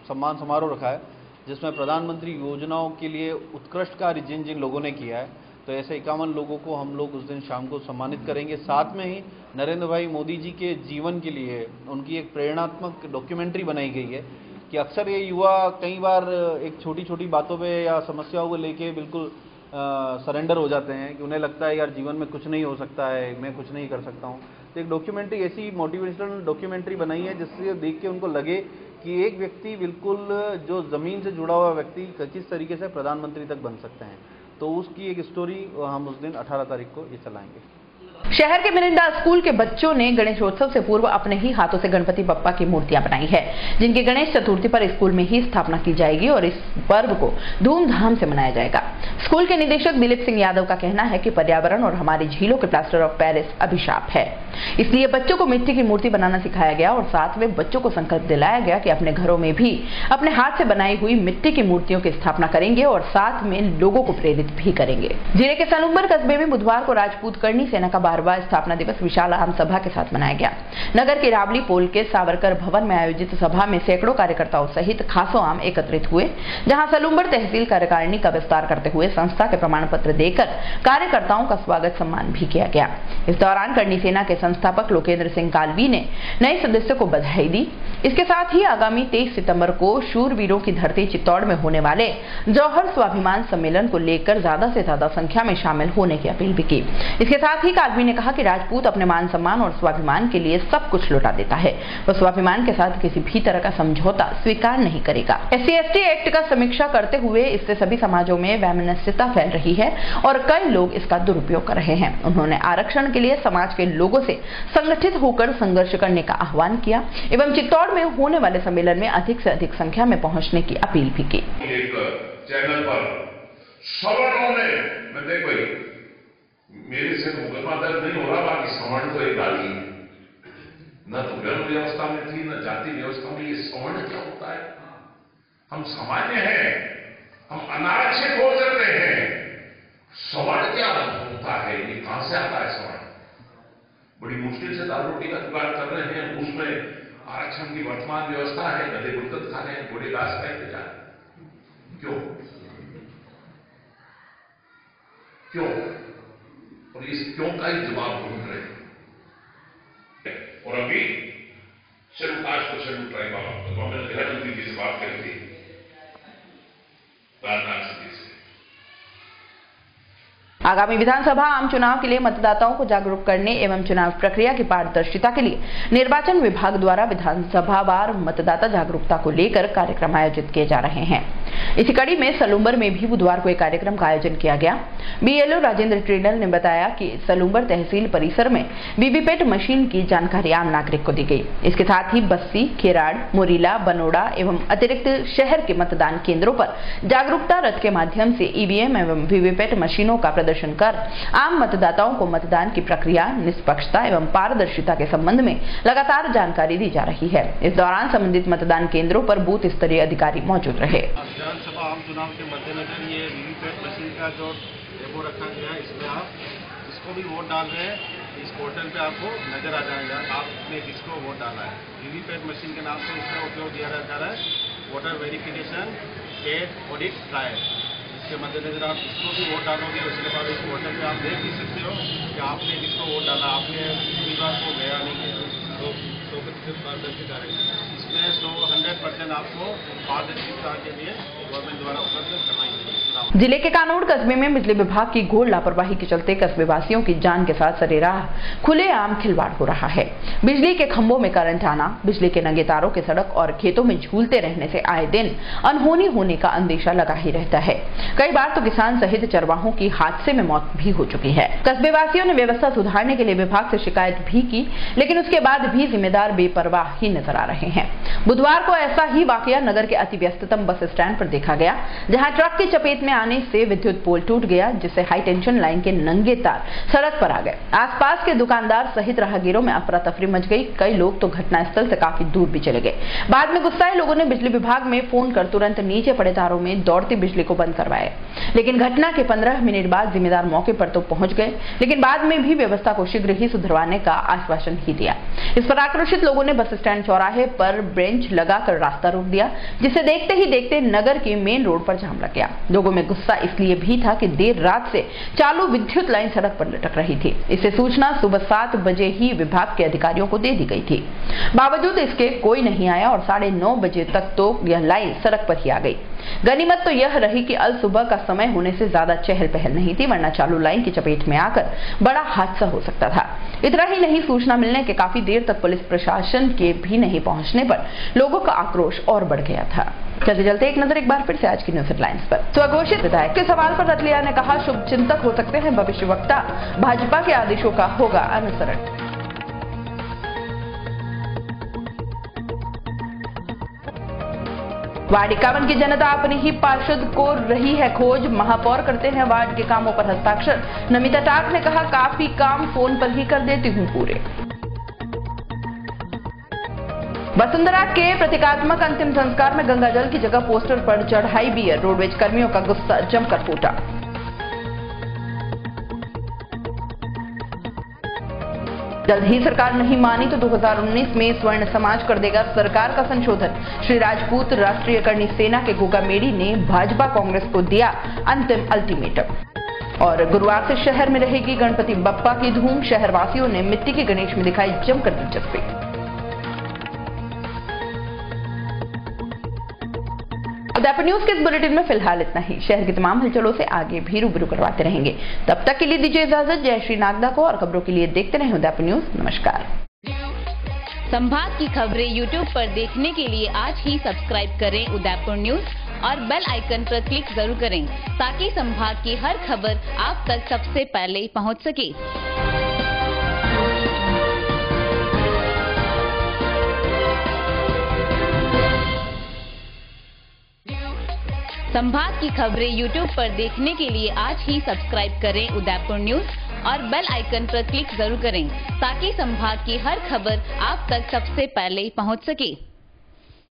सम्मान समारोह रखा है, जिसमें प्रधानमंत्री योजनाओं के लिए उत्कृष्ट कार्य जिन जिन लोगों ने किया है, तो ऐसे 51 लोगों को हम लोग उस दिन शाम को सम्मानित करेंगे। साथ में ही नरेंद्र भाई मोदी जी के जीवन के लिए उनकी एक प्रेरणात्मक डॉक्यूमेंट्री बनाई गई है कि अक्सर ये युवा कई बार एक छोटी छोटी बातों पे या समस्याओं को लेके बिल्कुल सरेंडर हो जाते हैं कि उन्हें लगता है यार जीवन में कुछ नहीं हो सकता है, मैं कुछ नहीं कर सकता हूँ। तो एक डॉक्यूमेंट्री, ऐसी मोटिवेशनल डॉक्यूमेंट्री बनाई है जिससे देख के उनको लगे कि एक व्यक्ति बिल्कुल जो ज़मीन से जुड़ा हुआ व्यक्ति किस तरीके से प्रधानमंत्री तक बन सकते हैं। तो उसकी एक स्टोरी हम उस दिन 18 तारीख को ये चलाएंगे। शहर के मिरिंडा स्कूल के बच्चों ने गणेशोत्सव से पूर्व अपने ही हाथों से गणपति बप्पा की मूर्तियां बनाई है, जिनकी गणेश चतुर्थी पर स्कूल में ही स्थापना की जाएगी और इस पर्व को धूमधाम से मनाया जाएगा। स्कूल के निदेशक दिलीप सिंह यादव का कहना है कि पर्यावरण और हमारी झीलों के प्लास्टर ऑफ पेरिस अभिशाप है, इसलिए बच्चों को मिट्टी की मूर्ति बनाना सिखाया गया और साथ में बच्चों को संकल्प दिलाया गया कि अपने घरों में भी अपने हाथ से बनाई हुई मिट्टी की मूर्तियों की स्थापना करेंगे और साथ में लोगों को प्रेरित भी करेंगे। जिले के सलूम्बर कस्बे में बुधवार को राजपूत करनी सेना का 12वां स्थापना दिवस विशाल आम सभा के साथ मनाया गया। नगर के रावली पोल के सावरकर भवन में आयोजित सभा में सैकड़ों कार्यकर्ताओं सहित खासों आम एकत्रित हुए, जहां सलूम्बर तहसील कार्यकारिणी का विस्तार करते हुए संस्था के प्रमाण पत्र देकर कार्यकर्ताओं का स्वागत सम्मान भी किया गया। इस दौरान करनी सेना के संस्थापक लोकेंद्र सिंह गालवी ने नए सदस्यों को बधाई दी। इसके साथ ही आगामी 23 सितंबर को शूरवीरों की धरती चित्तौड़ में होने वाले जौहर स्वाभिमान सम्मेलन को लेकर ज्यादा से ज्यादा संख्या में शामिल होने की अपील भी की। इसके साथ ही गालवी ने कहा कि राजपूत अपने मान सम्मान और स्वाभिमान के लिए सब कुछ लौटा देता है, वह स्वाभिमान के साथ किसी भी तरह का समझौता स्वीकार नहीं करेगा। SC/ST एक्ट का समीक्षा करते हुए इससे सभी समाजों में वैमनस्यता फैल रही है और कई लोग इसका दुरुपयोग कर रहे हैं। उन्होंने आरक्षण के लिए समाज के लोगों से संगठित होकर संघर्ष करने का आह्वान किया एवं चित्तौड़ में होने वाले सम्मेलन में अधिक से अधिक संख्या में पहुंचने की अपील भी की। चैनल पर सवर्णों ने मैं देख भाई मेरे से मुकदमा दर्ज नहीं हो रहा, बाकी सवर्ण तो एक गाली है, न तो वर्ण व्यवस्था में थी न जाति व्यवस्था में। ये सवर्ण क्या होता है? हम सामान्य हैं, हम अनारक्षित हो सकते हैं। सवर्ण क्या होता है? ये कहां से आता है सवर्ण? बड़ी मुश्किल से दाल रोटी का जुगाड़ कर रहे हैं, उसमें आरक्षण की वर्तमान व्यवस्था है, गधे गुड़कत खा रहे हैं, घोड़े घास फेंकते जा रहे। क्यों क्यों? और इस क्यों का ही जवाब ढूंढ रहे हैं। और अभी शेड्यूल कास्ट को शेड्यूल ट्राइब मैंने देहरादून की बात करी थी राजनाथ सिंह से। आगामी विधानसभा आम चुनाव के लिए मतदाताओं को जागरूक करने एवं चुनाव प्रक्रिया की पारदर्शिता के लिए निर्वाचन विभाग द्वारा विधानसभावार मतदाता जागरूकता को लेकर कार्यक्रम आयोजित किए जा रहे हैं। इसी कड़ी में सलूम्बर में भी बुधवार को एक कार्यक्रम का आयोजन किया गया। BLO राजेंद्र ट्रेडल ने बताया कि सलूम्बर तहसील परिसर में वीवीपैट मशीन की जानकारी आम नागरिक को दी गई। इसके साथ ही बस्सी, खेराड़, मुरीला, बनोड़ा एवं अतिरिक्त शहर के मतदान केंद्रों पर जागरूकता रथ के माध्यम से EVM एवं वीवीपैट मशीनों का प्रदर्शन कर आम मतदाताओं को मतदान की प्रक्रिया, निष्पक्षता एवं पारदर्शिता के संबंध में लगातार जानकारी दी जा रही है। इस दौरान संबंधित मतदान केंद्रों पर बूथ स्तरीय अधिकारी मौजूद रहे। विधानसभा आम चुनाव के मद्देनजर ये वीवीपैट मशीन का जो डेमो रखा गया है, इसमें आप जिसको भी वोट डाल रहे हैं इस पोर्टल पे आपको नजर आ जाएगा आपने किसको वोट डाला है। वीवीपैट मशीन के नाम से इसका उपयोग दिया जा रहा है voter verification state audit trial. इसके मद्देनजर आप जिसको भी वोट डालोगे उसके बाद इस पोर्टल पे आप देख भी सकते हो कि आपने किसको वोट डाला, आपने उम्मीदवार को गया नहीं गया। तो 100% पारदर्शिता रहेगी इसमें। 100% आपको पारदर्शिता के लिए गवर्नमेंट द्वारा उपलब्ध करना ही है। जिले के कानोड़ कस्बे में बिजली विभाग की घोर लापरवाही के चलते कस्बे वासियों की जान के साथ सरेराह खुलेआम खिलवाड़ हो रहा है। बिजली के खंभों में करंट आना, बिजली के नंगे तारों के सड़क और खेतों में झूलते रहने से आए दिन अनहोनी होने का अंदेशा लगा ही रहता है। कई बार तो किसान सहित चरवाहों की हादसे में मौत भी हो चुकी है। कस्बे वासियों ने व्यवस्था सुधारने के लिए विभाग से शिकायत भी की, लेकिन उसके बाद भी जिम्मेदार बेपरवाह ही नजर आ रहे हैं। बुधवार को ऐसा ही वाकया नगर के अति व्यस्ततम बस स्टैंड पर देखा गया, जहां ट्रक की चपेट में आने से विद्युत पोल टूट गया, जिससे हाई टेंशन लाइन के नंगे तार सड़क पर आ गए। आसपास के दुकानदार सहित राहगीरों में अफरा तफरी मच गई। कई लोग तो घटनास्थल से काफी दूर भी चले गए। बाद में गुस्साए लोगों ने बिजली विभाग में फोन कर तुरंत नीचे पड़े तारों में दौड़ती बिजली को बंद करवाया, लेकिन घटना के 15 मिनट बाद जिम्मेदार मौके पर तो पहुंच गए, लेकिन बाद में भी व्यवस्था को शीघ्र ही सुधरवाने का आश्वासन ही दिया। इस पर आक्रोशित लोगों ने बस स्टैंड चौराहे पर बेंच लगाकर रास्ता रोक दिया, जिसे देखते ही देखते नगर के मेन रोड पर जाम लग गया। लोगों में गुस्सा इसलिए भी था कि देर रात से चालू विद्युत लाइन सड़क पर लटक रही थी। इससे सूचना सुबह 7 बजे ही विभाग के अधिकारियों को दे दी गई थी। बावजूद इसके कोई नहीं आया और 9:30 बजे तक तो यह लाइन सड़क पर ही आ गई। गनीमत तो यह रही कि अल सुबह का समय होने से ज्यादा चहल पहल नहीं थी, वरना चालू लाइन की चपेट में आकर बड़ा हादसा हो सकता था। इतना ही नहीं, सूचना मिलने के काफी देर तक पुलिस प्रशासन के भी नहीं पहुंचने पर लोगों का आक्रोश और बढ़ गया था। चलते चलते एक नजर एक बार फिर से आज की न्यूज हेडलाइंस पर। स्वघोषित विधायक के सवाल पर रतलिया ने कहा, शुभ चिंतक हो सकते हैं भविष्यवक्ता, भाजपा के आदेशों का होगा अनुसरण। वार्ड 51 की जनता अपने ही पार्षद को रही है खोज, महापौर करते हैं वार्ड के कामों पर हस्ताक्षर। नमिता टाक ने कहा, काफी काम फोन पर ही कर देती हूं पूरे। वसुंधरा के प्रतीकात्मक अंतिम संस्कार में गंगाजल की जगह पोस्टर पर चढ़ाई बियर, रोडवेज कर्मियों का गुस्सा जमकर फूटा। जल्द ही सरकार नहीं मानी तो 2019 में स्वर्ण समाज कर देगा सरकार का संशोधन। श्री राजपूत राष्ट्रीय करनी सेना के गोगा मेडी ने भाजपा कांग्रेस को दिया अंतिम अल्टीमेटम। और गुरुवार से शहर में रहेगी गणपति बप्पा की धूम। शहरवासियों ने मिट्टी के गणेश में दिखाई जमकर दिलचस्पी। उदयपुर न्यूज के इस बुलेटिन में फिलहाल इतना ही। शहर की तमाम हलचलों से आगे भी रूबरू करवाते रहेंगे। तब तक के लिए दीजिए इजाजत। जय श्री नागदा को, और खबरों के लिए देखते रहें उदयपुर न्यूज। नमस्कार। संभाग की खबरें YouTube पर देखने के लिए आज ही सब्सक्राइब करें उदयपुर न्यूज और बेल आइकन पर क्लिक जरूर करें ताकि संभाग की हर खबर आप तक सबसे पहले पहुंच सके। संभाग की खबरें YouTube पर देखने के लिए आज ही सब्सक्राइब करें उदयपुर न्यूज और बेल आइकन पर क्लिक जरूर करें ताकि संभाग की हर खबर आप तक सबसे पहले पहुंच सके।